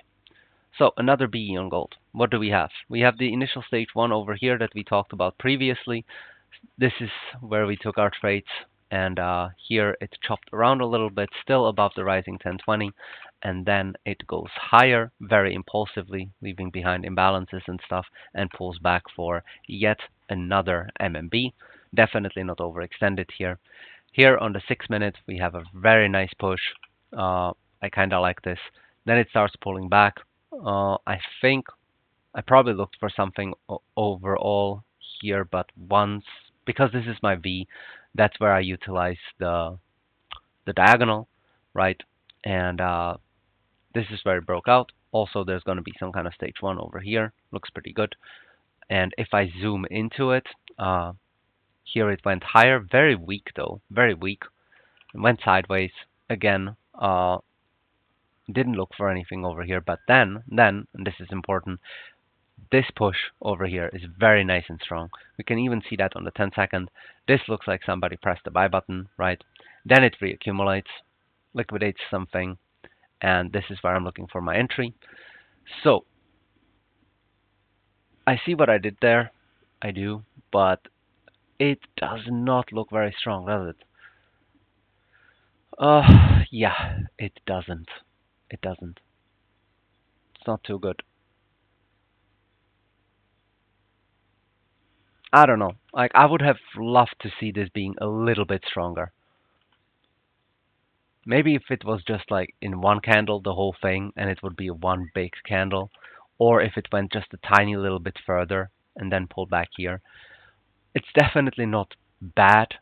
So another BE on gold. What do we have? We have the initial stage 1 over here that we talked about previously. This is where we took our trades, and here it chopped around a little bit, still above the rising 1020, and then it goes higher very impulsively, leaving behind imbalances and stuff, and pulls back for yet another MMB. Definitely not overextended here. Here on the 6 minute, we have a very nice push. I kind of like this. Then it starts pulling back. I think I probably looked for something overall here, but once, because this is my V, that's where I utilize the diagonal, right? And this is where it broke out. Also, there's going to be some kind of stage 1 over here. Looks pretty good. And if I zoom into it, here it went higher. Very weak though, very weak. It went sideways again. Didn't look for anything over here, but then, and this is important, this push over here is very nice and strong. We can even see that on the 10-second. This looks like somebody pressed the buy button, right? Then it reaccumulates, liquidates something, and this is where I'm looking for my entry. So I see what I did there. I do, but it does not look very strong, does it? Yeah, it doesn't. It doesn't. It's not too good. I don't know. Like, I would have loved to see this being a little bit stronger. Maybe if it was just like in one candle, the whole thing, and it would be one big candle, or if it went just a tiny little bit further and then pulled back here. It's definitely not bad,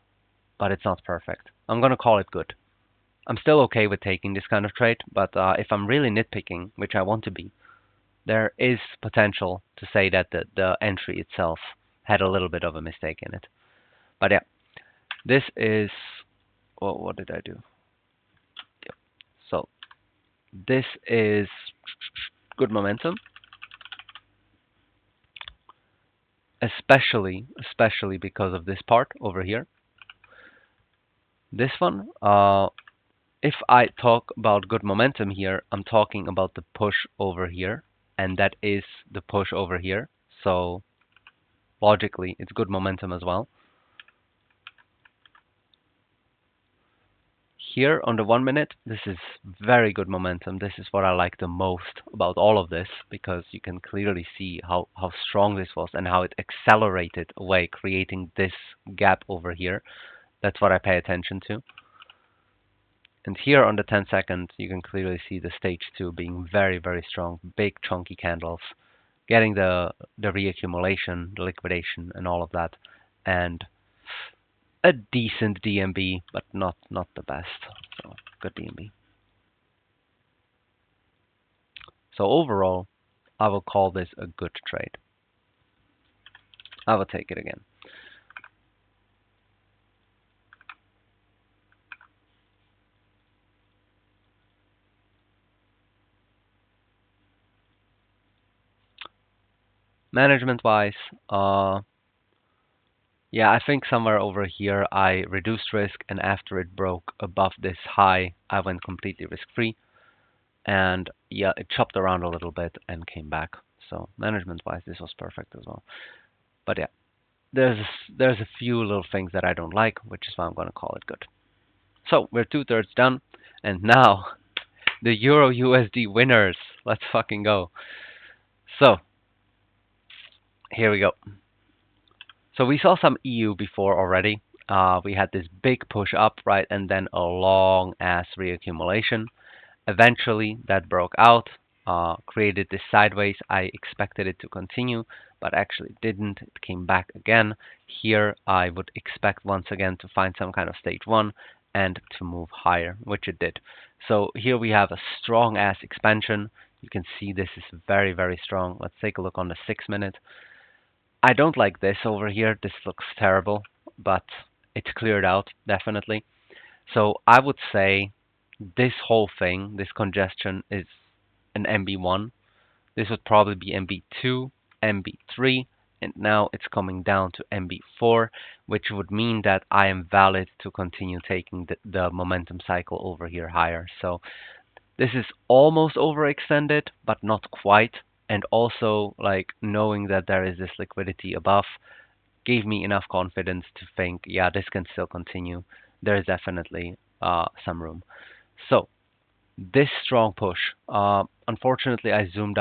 but it's not perfect. I'm gonna call it good. I'm still okay with taking this kind of trade, but if I'm really nitpicking, which I want to be, there is potential to say that the entry itself had a little bit of a mistake in it. But yeah, this is, well, what did I do? Yep. So this is good momentum, especially because of this part over here. This one, if I talk about good momentum here, I'm talking about the push over here, and that is the push over here. So logically, it's good momentum as well. Here on the 1 minute, this is very good momentum. This is what I like the most about all of this because you can clearly see how strong this was and how it accelerated away, creating this gap over here. That's what I pay attention to. And here on the 10 second, you can clearly see the stage 2 being very, very strong, big chunky candles, getting the reaccumulation, the liquidation, and all of that, and a decent DMB, but not the best. So good DMB. So overall, I will call this a good trade. I will take it again. Management wise, yeah, I think somewhere over here I reduced risk, and after it broke above this high, I went completely risk free. And yeah, it chopped around a little bit and came back. So management wise, this was perfect as well. But yeah, there's a few little things that I don't like, which is why I'm gonna call it good. So we're 2/3 done, and now the Euro USD winners. Let's fucking go. So here we go. So we saw some EU before already. We had this big push up, right, and then a long ass reaccumulation. Eventually, that broke out, created this sideways. I expected it to continue, but actually didn't. It came back again. Here, I would expect once again to find some kind of stage 1 and to move higher, which it did. So here we have a strong ass expansion. You can see this is very, very strong. Let's take a look on the 6 minute. I don't like this over here. This looks terrible, but it's cleared out, definitely. So I would say this whole thing, this congestion, is an MB1. This would probably be MB2, MB3, and now it's coming down to MB4, which would mean that I am valid to continue taking the momentum cycle over here higher. So this is almost overextended, but not quite. And also, like, knowing that there is this liquidity above gave me enough confidence to think, yeah, this can still continue. There is definitely some room. So this strong push. Unfortunately, I zoomed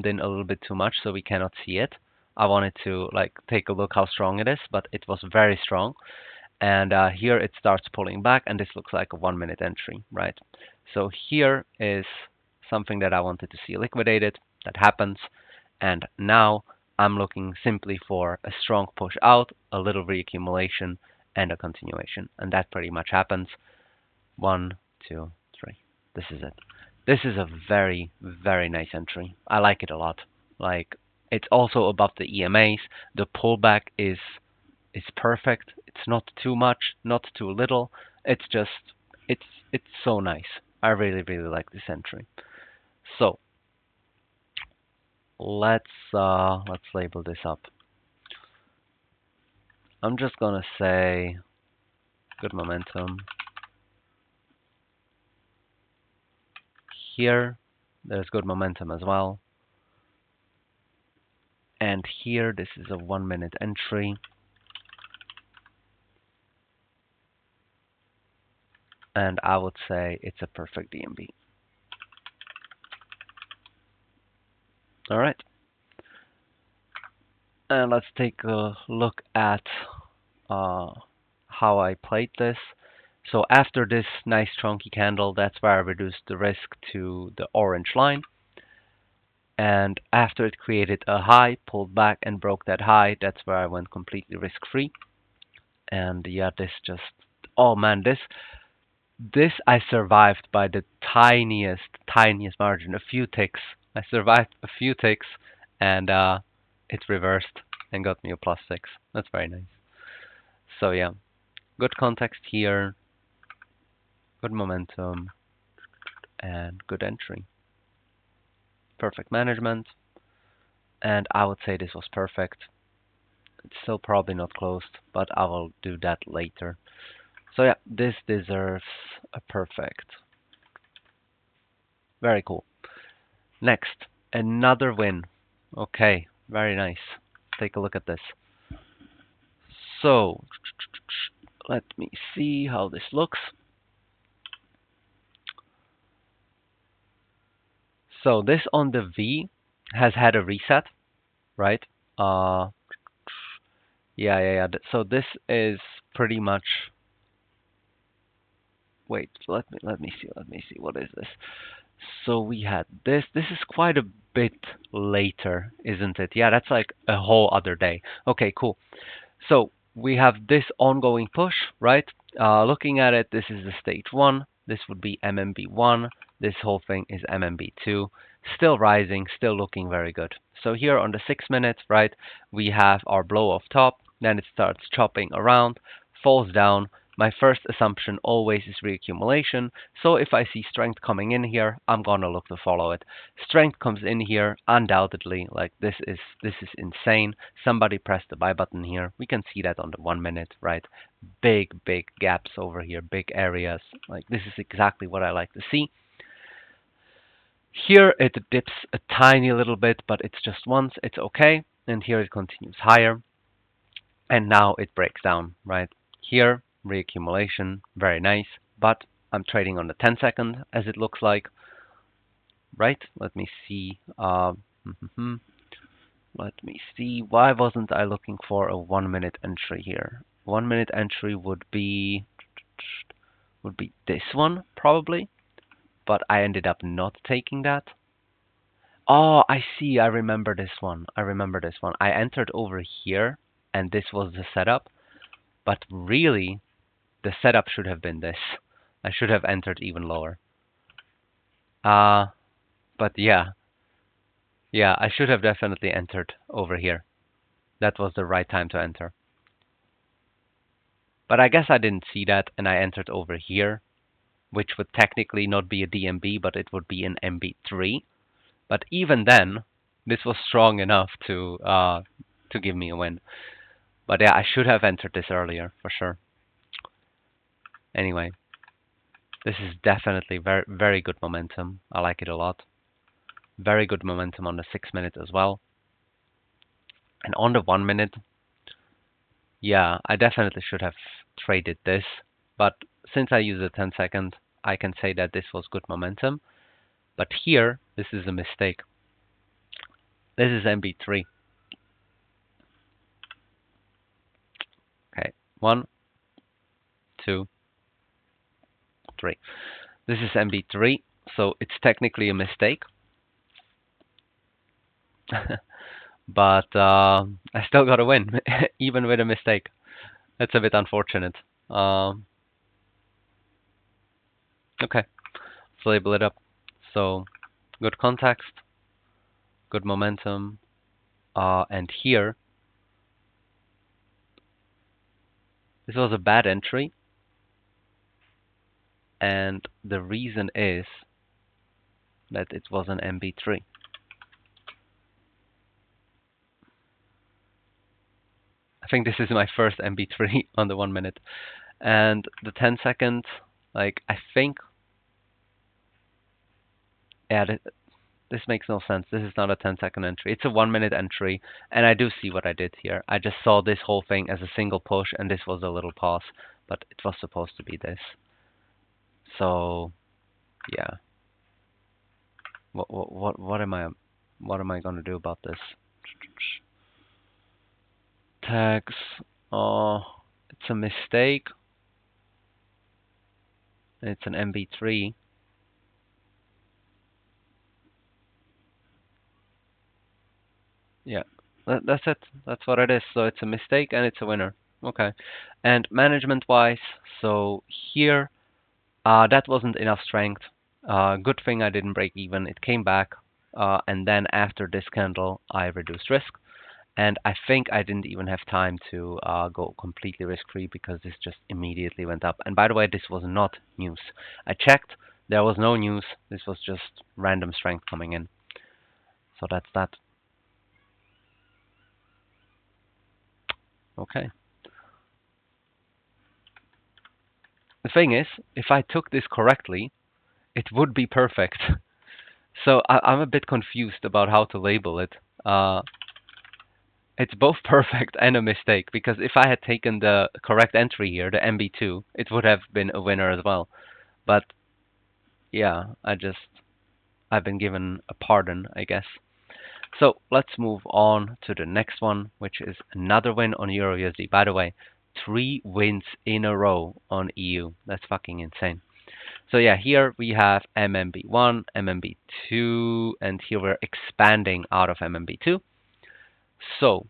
in a little bit too much, so we cannot see it. I wanted to like take a look how strong it is, but it was very strong. And here it starts pulling back, and this looks like a 1 minute entry, right? So here is something that I wanted to see liquidated. That happens, and now I'm looking simply for a strong push out, a little reaccumulation, and a continuation, and that pretty much happens. 1, 2, 3. This is it. This is a very, very nice entry. I like it a lot. Like, it's also above the EMAs. The pullback is perfect. It's not too much, not too little. It's just it's so nice. I really, really like this entry. So let's label this up. I'm just gonna say good momentum. Here there's good momentum as well. And here this is a 1 minute entry. And I would say it's a perfect DMB. All right. And let's take a look at how I played this. So after this nice chunky candle, that's where I reduced the risk to the orange line. And after it created a high, pulled back and broke that high, that's where I went completely risk-free. And yeah, this just, oh man, this I survived by the tiniest margin, a few ticks. I survived a few ticks, and it reversed and got me a +6. That's very nice. So yeah, good context here, good momentum, and good entry. Perfect management, and I would say this was perfect. It's still probably not closed, but I will do that later. So yeah, this deserves a perfect. Very cool. Next, another win. Okay, very nice. Take a look at this. So, let me see how this looks. So this on the V has had a reset, right? Uh, yeah. So this is pretty much. Wait, let me see. What is this? So we had this. This is quite a bit later, isn't it? Yeah, that's like a whole other day. Okay, cool. So we have this ongoing push, right? Looking at it, this is the stage one. This would be MMB1. This whole thing is MMB2. Still rising, still looking very good. So here on the 6 minutes, right, we have our blow off top. Then it starts chopping around, falls down. My first assumption always is reaccumulation. So if I see strength coming in here, I'm gonna look to follow it. Strength comes in here undoubtedly. Like this is insane. Somebody pressed the buy button here. We can see that on the 1 minute, right? Big gaps over here, big areas. Like this is exactly what I like to see. Here it dips a tiny little bit, but it's just once. It's okay. And here it continues higher. And now it breaks down, right? Here, reaccumulation, very nice. But I'm trading on the 10-second as it looks like, right? Let me see. Let me see. Why wasn't I looking for a 1 minute entry here? 1 minute entry would be this one probably, but I ended up not taking that. Oh, I see. I remember this one. I entered over here, and this was the setup. But really, the setup should have been this. I should have entered even lower. Uh, but yeah, I should have definitely entered over here. That was the right time to enter. But I guess I didn't see that, and I entered over here, which would technically not be a DMB, but it would be an MB3. But even then, this was strong enough to give me a win. But yeah, I should have entered this earlier for sure. Anyway, this is definitely very good momentum. I like it a lot. Very good momentum on the 6 minute as well. And on the 1 minute, yeah, I definitely should have traded this. But since I use the 10-second, I can say that this was good momentum. But here, this is a mistake. This is MB3. Okay, 1, 2, 3. This is MB3, so it's technically a mistake. But I still got a win, even with a mistake. That's a bit unfortunate. Okay, let's label it up. So, good context, good momentum, and here, this was a bad entry, and the reason is that it was an MB3. I think this is my first MB3 on the 1 minute. And the 10-second, like, I think, yeah, this makes no sense. This is not a 10-second entry. It's a 1 minute entry, and I do see what I did here. I just saw this whole thing as a single push, and this was a little pause, but it was supposed to be this. So, yeah. What am I gonna do about this? Tags. Oh, it's a mistake. It's an MB3. Yeah, that's it. That's what it is. So it's a mistake and it's a winner. Okay. And management-wise, so here, that wasn't enough strength. Good thing I didn't break even. It came back, and then after this candle, I reduced risk. And I think I didn't even have time to go completely risk-free because this just immediately went up. And by the way, this was not news. I checked. There was no news. This was just random strength coming in. So that's that. Okay. The thing is, if I took this correctly, it would be perfect. So I'm a bit confused about how to label it. It's both perfect and a mistake, because if I had taken the correct entry here, the MB2, it would have been a winner as well. But yeah, I just I've been given a pardon, I guess. So let's move on to the next one, which is another win on Euro USD. By the way, 3 wins in a row on EU. That's fucking insane. So yeah, here we have MMB1, MMB2, and here we're expanding out of MMB2. So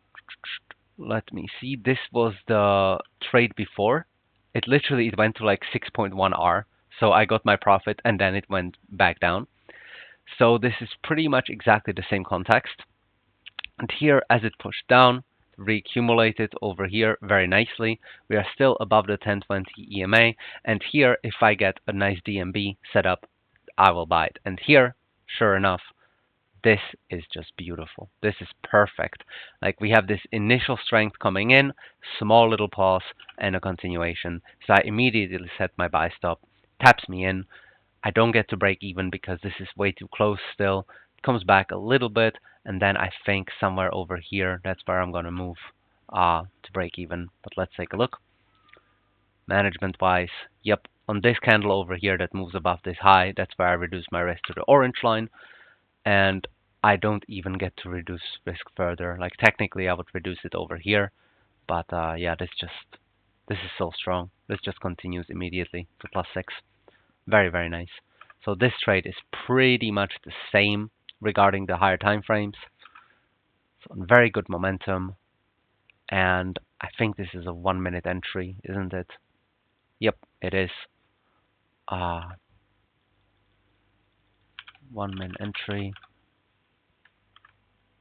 let me see. This was the trade before. It went to like 6.1 R. So I got my profit and then it went back down. So this is pretty much exactly the same context. And here, as it pushed down, reaccumulated over here very nicely. We are still above the 1020 EMA. And here, if I get a nice DMB set up, I will buy it. And here, sure enough, this is just beautiful. This is perfect. Like we have this initial strength coming in, small little pause, and a continuation. So I immediately set my buy stop, taps me in. I don't get to break even because this is way too close still. It comes back a little bit, and then I think somewhere over here, that's where I'm going to move to break even. But let's take a look. Management-wise, yep, on this candle over here that moves above this high, that's where I reduce my risk to the orange line. And I don't even get to reduce risk further. Like technically I would reduce it over here, but yeah, this is so strong. This just continues immediately to +6. Very, very nice. So this trade is pretty much the same regarding the higher time frames. So very good momentum, and I think this is a 1 minute entry, isn't it? Yep, it is. 1 minute entry.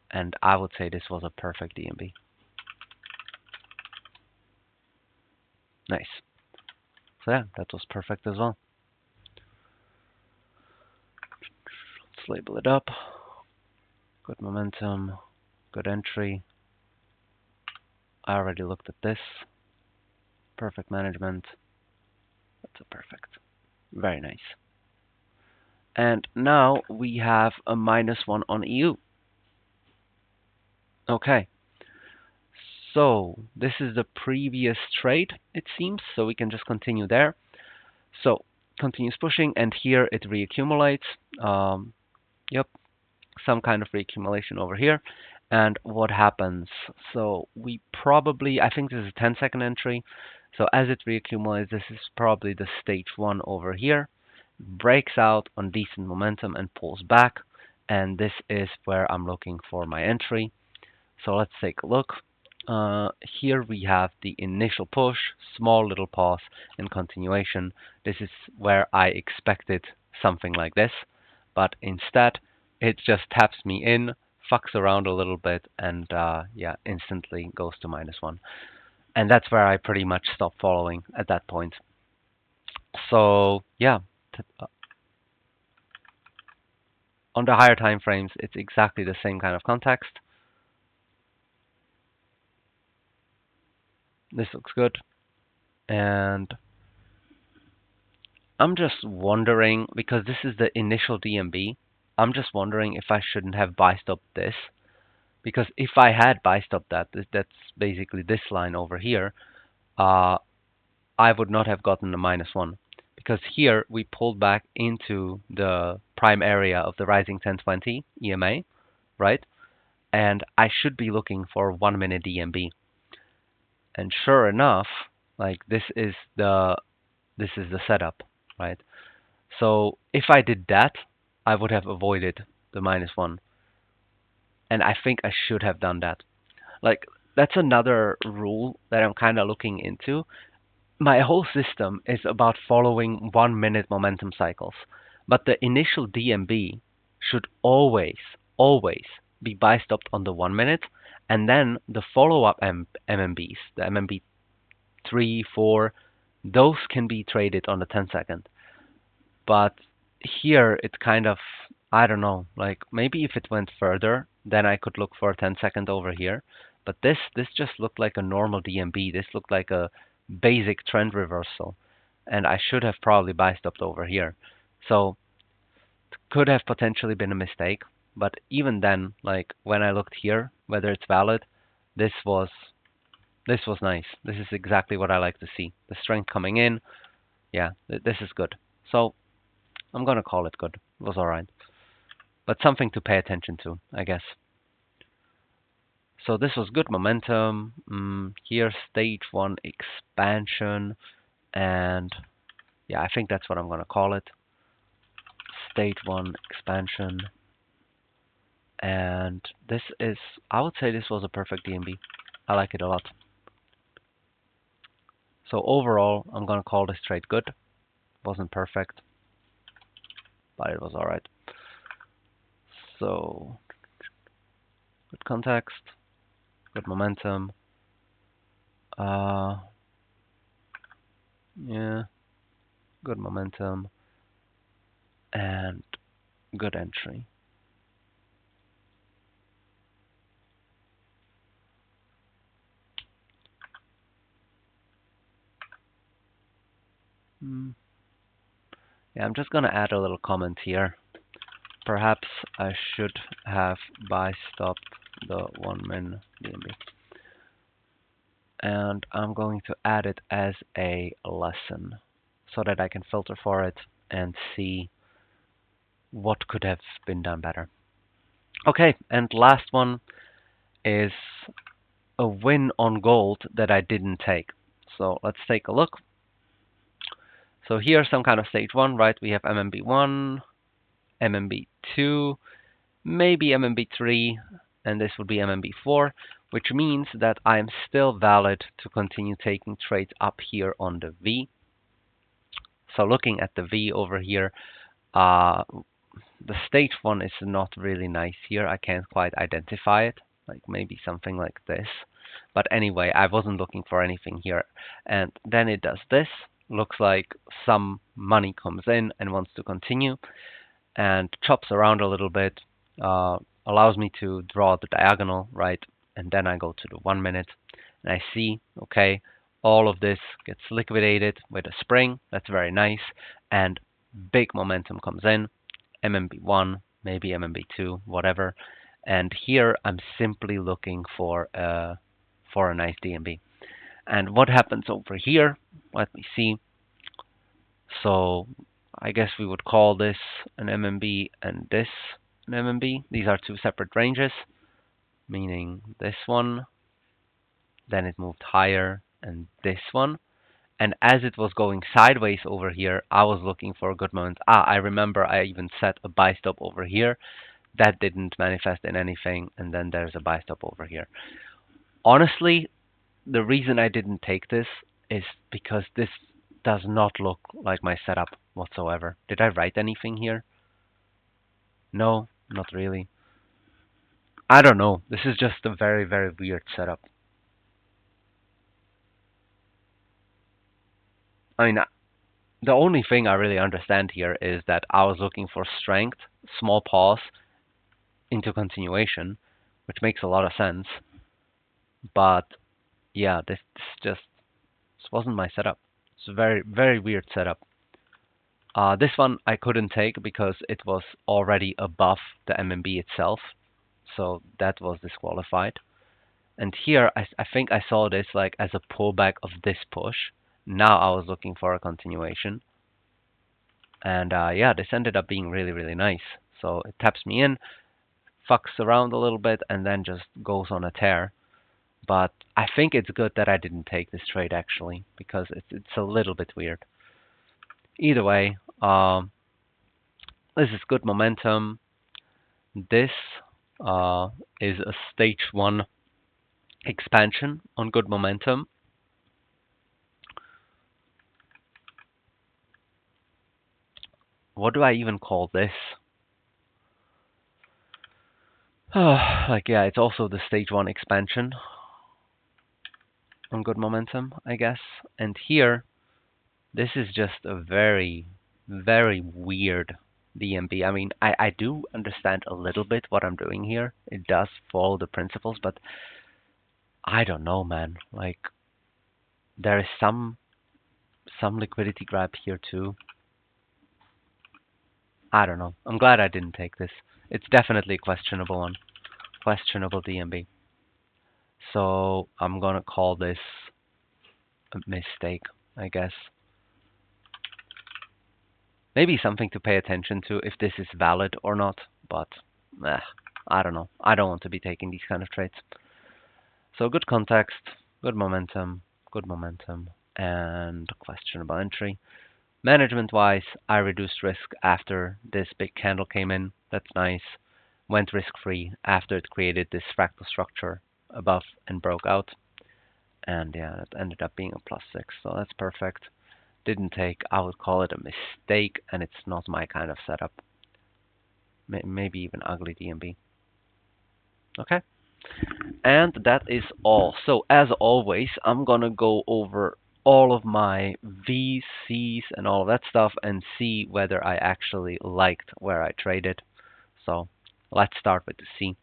And I would say this was a perfect DMB. Nice. So yeah, that was perfect as well. Let's label it up. Good momentum, good entry. I already looked at this. Perfect management. That's a perfect. Very nice. And now we have a -1 on EU. Okay. So this is the previous trade, it seems. So we can just continue there. So continues pushing, and here it reaccumulates. Yep, some kind of reaccumulation over here. And what happens? So we probably, I think this is a 10-second entry. So as it reaccumulates, this is probably the stage 1 over here. Breaks out on decent momentum and pulls back. And this is where I'm looking for my entry. So let's take a look. Here we have the initial push, small little pause, and continuation. This is where I expected something like this, but instead it just taps me in, fucks around a little bit, and yeah, instantly goes to -1. And that's where I pretty much stop following at that point. So yeah, on the higher time frames, it's exactly the same kind of context. This looks good. And I'm just wondering, because this is the initial DMB, I'm just wondering if I shouldn't have buy stopped this. Because if I had buy stopped that's basically this line over here, I would not have gotten the -1. Because here we pulled back into the prime area of the rising 1020 EMA, right? And I should be looking for 1 minute DMB. And sure enough, like this is the setup, right? So if I did that, I would have avoided the -1. And I think I should have done that. Like, that's another rule that I'm kind of looking into. My whole system is about following 1 minute momentum cycles. But the initial DMB should always be buy stopped on the 1 minute. And then the follow-up MMBs, the MMB 3, 4, those can be traded on the 10-second. But here it kind of, I don't know, like maybe if it went further, then I could look for a 10-second over here. But this just looked like a normal DMB. This looked like a basic trend reversal. And I should have probably buy stopped over here. So it could have potentially been a mistake. But even then, like when I looked here, whether it's valid, this was nice. This is exactly what I like to see. The strength coming in. Yeah, this is good. So I'm gonna call it good. It was alright. but something to pay attention to, I guess. So this was good momentum. Here, stage 1 expansion, and yeah, I think that's what I'm gonna call it. Stage 1 expansion, and this is, I would say this was a perfect DMB. I like it a lot. So overall, I'm gonna call this trade good. Wasn't perfect, but it was alright. So good context, good momentum. Yeah, good momentum and good entry. Yeah, I'm just gonna add a little comment here. Perhaps I should have buy stopped the 1-min DMB. And I'm going to add it as a lesson so that I can filter for it and see what could have been done better. Okay, and last one is a win on gold that I didn't take. So let's take a look. So here's some kind of stage 1, right? We have MMB1, MMB2, maybe MMB3, and this would be MMB4, which means that I'm still valid to continue taking trades up here on the V. So looking at the V over here, the stage 1 is not really nice here. I can't quite identify it, like maybe something like this. But anyway, I wasn't looking for anything here. And then it does this. Looks like some money comes in and wants to continue and chops around a little bit, allows me to draw the diagonal, right? And then I go to the 1 minute and I see, okay, all of this gets liquidated with a spring. That's very nice. And big momentum comes in, MMB1, maybe MMB2, whatever. And here I'm simply looking for a nice DMB. And what happens over here? Let me see. So I guess we would call this an MMB and this an MMB. These are two separate ranges, meaning this one, then it moved higher, and this one. And as it was going sideways over here, I was looking for a good moment. I remember I even set a buy stop over here. That didn't manifest in anything, and then there's a buy stop over here. Honestly, the reason I didn't take this is because this does not look like my setup whatsoever. Did I write anything here? No, not really. I don't know. This is just a very, very weird setup. I mean, the only thing I really understand here is that I was looking for strength, small pause, into continuation, which makes a lot of sense. But yeah, this wasn't my setup. It's a very, very weird setup. This one I couldn't take because it was already above the MMB itself, so that was disqualified. And here I think I saw this like as a pullback of this push. Now I was looking for a continuation. And yeah, this ended up being really, really nice. So it taps me in, fucks around a little bit, and then just goes on a tear. But I think it's good that I didn't take this trade actually, because it's a little bit weird. Either way, this is good momentum. This is a stage 1 expansion on good momentum. What do I even call this? Like, yeah, it's also the stage 1 expansion on good momentum, I guess. And here, this is just a very, very weird DMB. I mean, I do understand a little bit what I'm doing here. It does follow the principles, but I don't know, man. Like, there is some liquidity grab here too. I don't know. I'm glad I didn't take this. It's definitely a questionable one. Questionable DMB. So I'm gonna call this a mistake, I guess. Maybe something to pay attention to if this is valid or not. but eh, I don't know. I don't want to be taking these kind of trades. So good context, good momentum, and questionable entry. Management-wise, I reduced risk after this big candle came in. That's nice. Went risk-free after it created this fractal structure above and broke out. And yeah, it ended up being a +6, so that's perfect. Didn't take, I would call it a mistake, and it's not my kind of setup. Maybe even ugly DMB. Okay, and that is all. So as always, I'm gonna go over all of my VCs and all of that stuff and see whether I actually liked where I traded. So let's start with the C.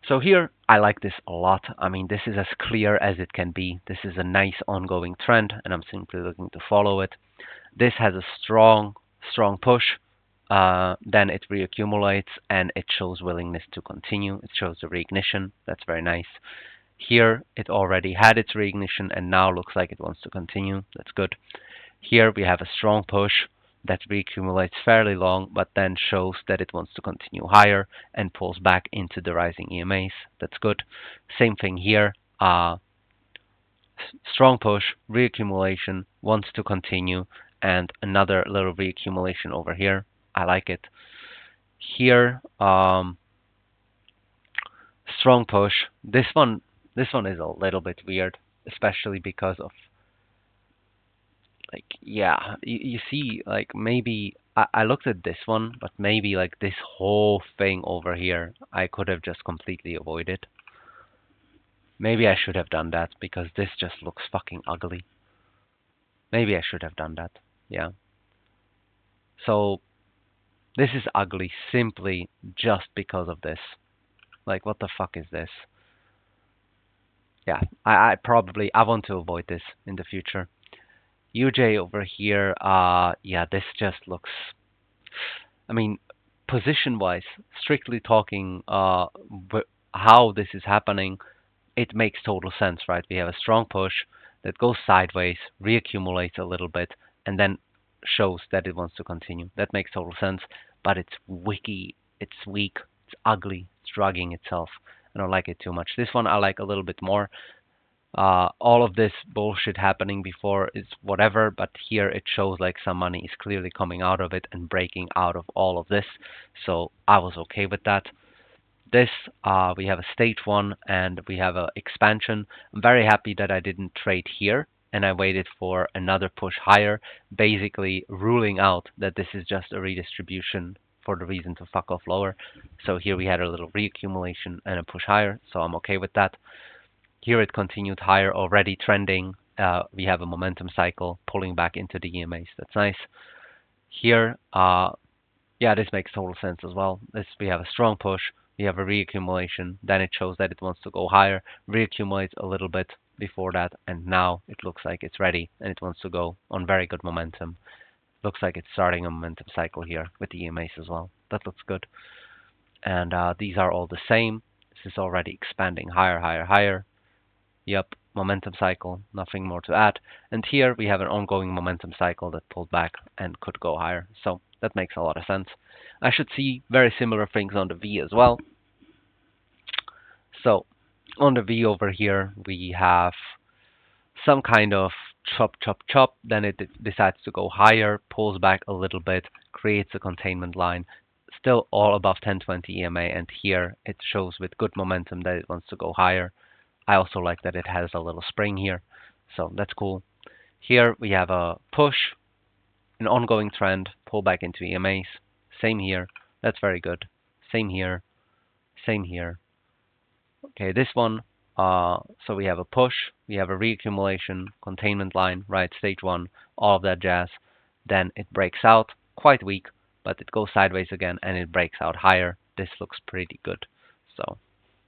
So here, I like this a lot. I mean, this is as clear as it can be. This is a nice ongoing trend, and I'm simply looking to follow it. This has a strong, strong push. Then it reaccumulates, and it shows willingness to continue. It shows the reignition. That's very nice. Here, it already had its reignition, and now looks like it wants to continue. That's good. Here, we have a strong push that reaccumulates fairly long, but then shows that it wants to continue higher and pulls back into the rising EMAs. That's good. Same thing here. Strong push, reaccumulation, wants to continue, and another little reaccumulation over here. I like it. Here, strong push. This one is a little bit weird, especially because of like yeah, you see like maybe I looked at this one, but maybe like this whole thing over here I could have just completely avoided. Maybe I should have done that because this just looks fucking ugly. Maybe I should have done that. Yeah. So this is ugly simply just because of this. Like what the fuck is this? Yeah, I probably I want to avoid this in the future. UJ over here, yeah, this just looks. I mean, position-wise, strictly talking, how this is happening, it makes total sense, right? We have a strong push that goes sideways, reaccumulates a little bit, and then shows that it wants to continue. That makes total sense, but it's wicky, it's weak, it's ugly, it's dragging itself. I don't like it too much. This one I like a little bit more. All of this bullshit happening before is whatever, but here it shows like some money is clearly coming out of it and breaking out of all of this. So I was okay with that. This, we have a stage one and we have a expansion. I'm very happy that I didn't trade here and I waited for another push higher, basically ruling out that this is just a redistribution for the reason to fuck off lower. So here we had a little reaccumulation and a push higher, so I'm okay with that. Here it continued higher, already trending. We have a momentum cycle pulling back into the EMAs. That's nice. Here, yeah, this makes total sense as well. We have a strong push. We have a reaccumulation. Then it shows that it wants to go higher. Reaccumulates a little bit before that, and now it looks like it's ready and it wants to go on very good momentum. Looks like it's starting a momentum cycle here with the EMAs as well. That looks good. And these are all the same. This is already expanding higher, higher, higher. Yep, momentum cycle, nothing more to add. And here we have an ongoing momentum cycle that pulled back and could go higher. So that makes a lot of sense. I should see very similar things on the V as well. So on the V over here, we have some kind of chop, chop, chop. Then it decides to go higher, pulls back a little bit, creates a containment line. Still all above 1020 EMA, and here it shows with good momentum that it wants to go higher. I also like that it has a little spring here, so that's cool. Here we have a push, an ongoing trend, pull back into EMAs. Same here, that's very good. Same here, same here. Okay, this one, so we have a push, we have a reaccumulation, containment line, right, stage one, all of that jazz. Then it breaks out, quite weak, but it goes sideways again and it breaks out higher. This looks pretty good. So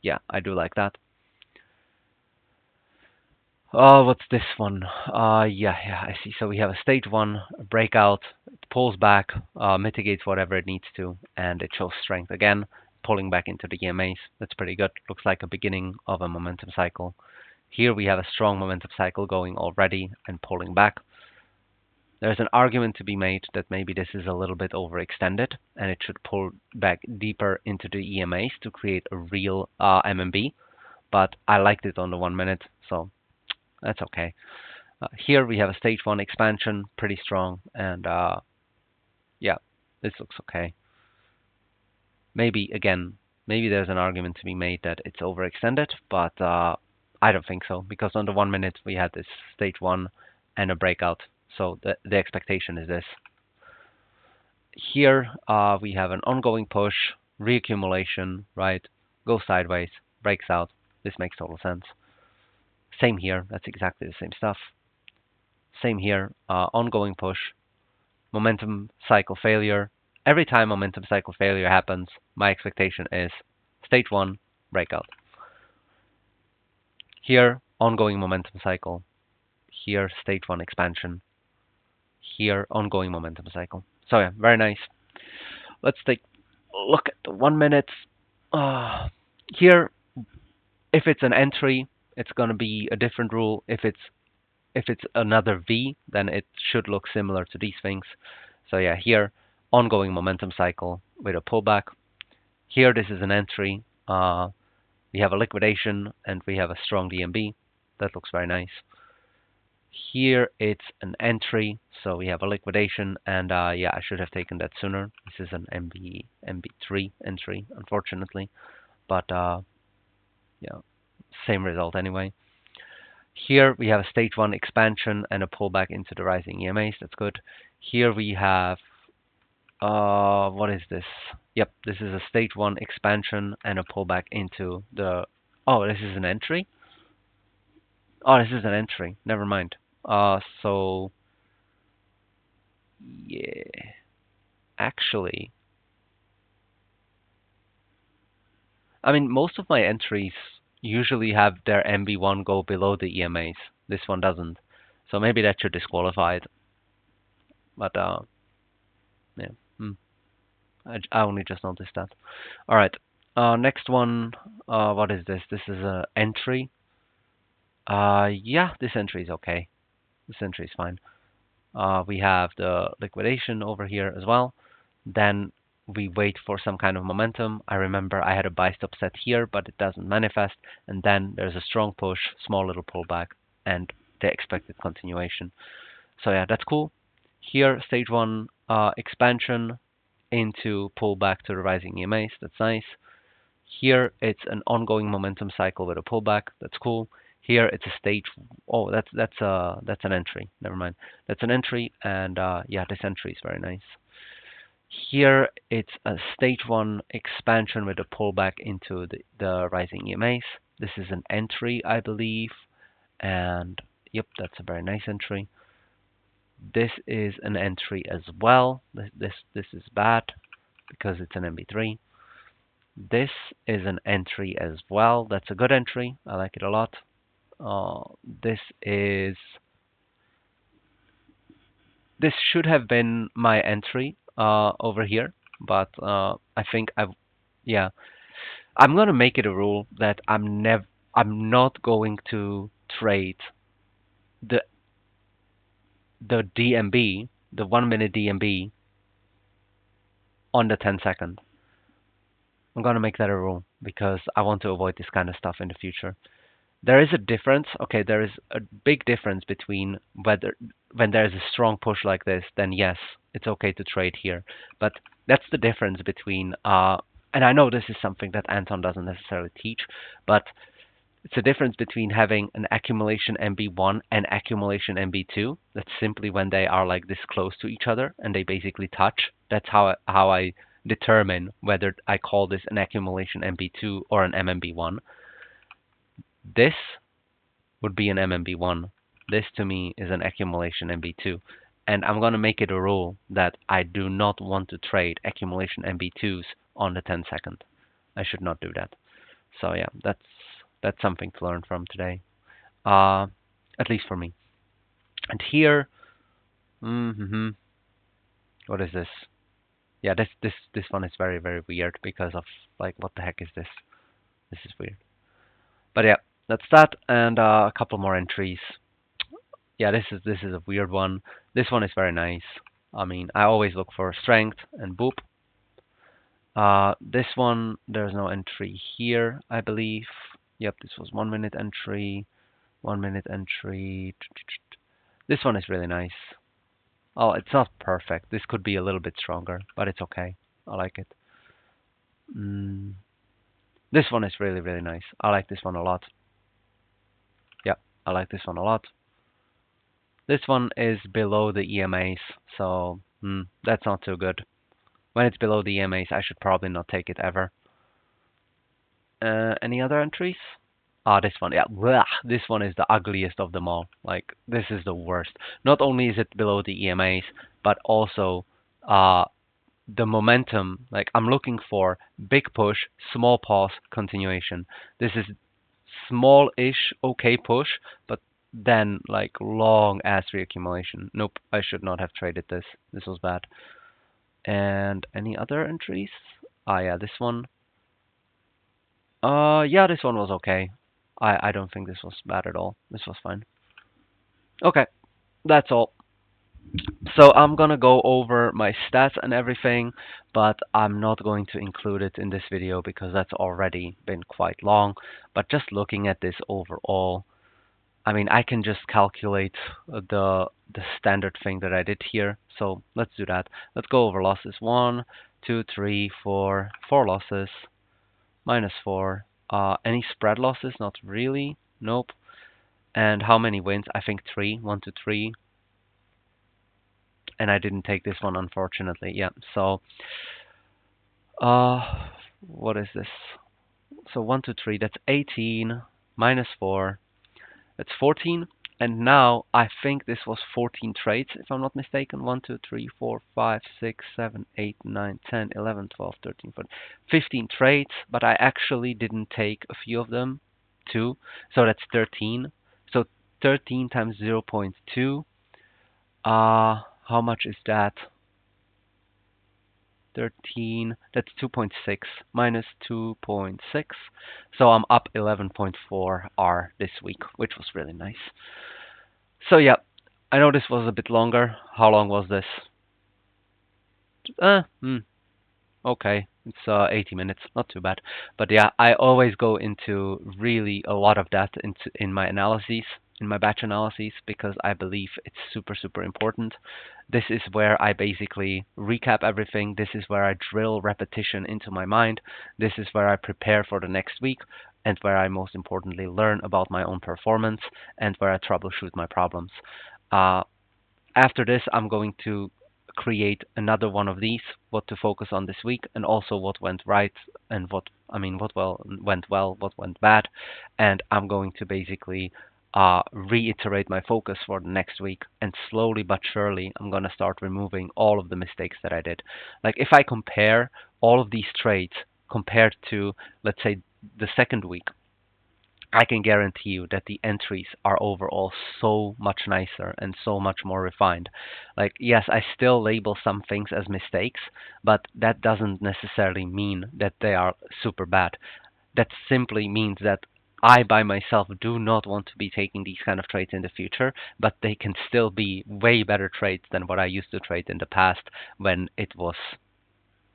yeah, I do like that. Oh, what's this one? Yeah, I see. So we have a stage one breakout. It pulls back, mitigates whatever it needs to, and it shows strength again, pulling back into the EMAs. That's pretty good. Looks like a beginning of a momentum cycle. Here we have a strong momentum cycle going already and pulling back. There's an argument to be made that maybe this is a little bit overextended and it should pull back deeper into the EMAs to create a real MMB, but I liked it on the 1 minute, so that's okay. Here we have a stage 1 expansion, pretty strong, and yeah, this looks okay. Maybe, again, maybe there's an argument to be made that it's overextended, but I don't think so, because on the 1 minute we had this stage 1 and a breakout, so the expectation is this. Here we have an ongoing push, reaccumulation, right? Goes sideways, breaks out. This makes total sense. Same here, that's exactly the same stuff. Same here, ongoing push, momentum cycle failure. Every time momentum cycle failure happens, my expectation is stage 1, breakout. Here, ongoing momentum cycle. Here, stage 1 expansion. Here, ongoing momentum cycle. So yeah, very nice. Let's take a look at the 1 minute. Here, if it's an entry, it's going to be a different rule. If it's another V, then it should look similar to these things. So yeah, here, ongoing momentum cycle with a pullback. Here, this is an entry. We have a liquidation and we have a strong DMB. That looks very nice. Here it's an entry, so we have a liquidation, and yeah, I should have taken that sooner. This is an MB3 entry, unfortunately, but yeah, same result anyway. Here we have a stage 1 expansion and a pullback into the rising EMAs. That's good. Here we have what is this? Yep, this is a stage 1 expansion and a pullback into the. Oh, this is an entry. Oh, this is an entry. Never mind. So yeah, actually, I mean, most of my entries usually have their MB1 go below the EMAs. This one doesn't, so maybe that should disqualify it. But yeah, I only just noticed that. All right, next one. What is this? This is a entry. Yeah, this entry is okay. This entry is fine. We have the liquidation over here as well. Then we wait for some kind of momentum. I remember I had a buy stop set here, but it doesn't manifest. And then there's a strong push, small little pullback, and the expected continuation. So yeah, that's cool. Here, stage 1 expansion into pullback to the rising EMAs. That's nice. Here, it's an ongoing momentum cycle with a pullback. That's cool. Here, it's a stage. Oh, that's an entry. Never mind. That's an entry, and yeah, this entry is very nice. Here, it's a stage 1 expansion with a pullback into the rising EMAs. This is an entry, I believe, and yep, that's a very nice entry. This is an entry as well. This is bad because it's an MB3. This is an entry as well. That's a good entry. I like it a lot. This should have been my entry over here, but I think yeah, I'm gonna make it a rule that I'm not going to trade the DMB, the 1 minute DMB on the 10-second. I'm gonna make that a rule because I want to avoid this kind of stuff in the future. There is a difference. Okay, there is a big difference between whether when there is a strong push like this, then yes, it's okay to trade here. But that's the difference between and I know this is something that Anton doesn't necessarily teach, but it's a difference between having an accumulation MB1 and accumulation MB2. That's simply when they are like this close to each other and they basically touch. That's how I determine whether I call this an accumulation MB2 or an MMB1. This would be an MMB1. This to me is an accumulation MB2. And I'm going to make it a rule that I do not want to trade accumulation MB2s on the 10-second. I should not do that. So yeah, that's something to learn from today, at least for me. And here, what is this? Yeah, this one is very very weird because of like what the heck is this? This is weird. But yeah, that's that, and a couple more entries. Yeah, this is a weird one. This one is very nice. I mean, I always look for strength and boop. This one, there's no entry here, I believe. Yep, this was 1 minute entry, 1 minute entry. This one is really nice. Oh, it's not perfect. This could be a little bit stronger, but it's okay. I like it. Mm, this one is really, really nice. I like this one a lot. Yep, I like this one a lot. This one is below the EMAs, so that's not too good. When it's below the EMAs, I should probably not take it ever. Any other entries? Ah, this one. Yeah, blech, this one is the ugliest of them all. Like, this is the worst. Not only is it below the EMAs, but also uh, the momentum. Like, I'm looking for big push, small pause, continuation. This is small-ish, okay push, but then like long ass reaccumulation. Nope, I should not have traded this. This was bad. And any other entries? Ah, yeah, this one. Yeah, this one was okay. I don't think this was bad at all. This was fine. Okay, that's all. So I'm gonna go over my stats and everything, but I'm not going to include it in this video because that's already been quite long. But just looking at this overall, I mean, I can just calculate the standard thing that I did here. So let's do that. Let's go over losses. 1, 2, 3, 4, 4 losses, -4. Any spread losses? Not really. Nope. And how many wins? I think 3. 1 to 3. And I didn't take this one, unfortunately. Yeah. So, what is this? So 1 to 3. That's 18 -4. That's 14. And now I think this was 14 trades, if I'm not mistaken. 1, 2, 3, 4, 5, 6, 7, 8, 9, 10, 11, 12, 13, 14, 15 trades, but I actually didn't take a few of them, 2. So that's 13. So 13 times 0.2. How much is that? 13, that's 2.6 minus 2.6. So I'm up 11.4 R this week, which was really nice. So yeah, I know this was a bit longer. How long was this? Uh, hmm, okay, it's 80 minutes, not too bad. But yeah, I always go into really a lot of that in my analyses, in my batch analyses, because I believe it's super, super important. This is where I basically recap everything. This is where I drill repetition into my mind. This is where I prepare for the next week, and where I most importantly learn about my own performance and where I troubleshoot my problems. Uh, After this, I'm going to create another one of these, what to focus on this week, and also what went right and what went well, what went bad, and I'm going to basically reiterate my focus for the next week, and slowly but surely, I'm gonna start removing all of the mistakes that I did. Like if I compare all of these trades compared to, let's say, the second week, I can guarantee you that the entries are overall so much nicer and so much more refined. Like, yes, I still label some things as mistakes, but that doesn't necessarily mean that they are super bad. That simply means that I, by myself, do not want to be taking these kind of trades in the future, but they can still be way better trades than what I used to trade in the past when it was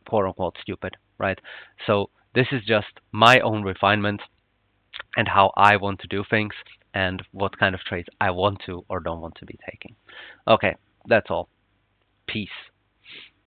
quote unquote stupid, right? So, this is just my own refinement and how I want to do things and what kind of trades I want to or don't want to be taking. Okay, that's all. Peace.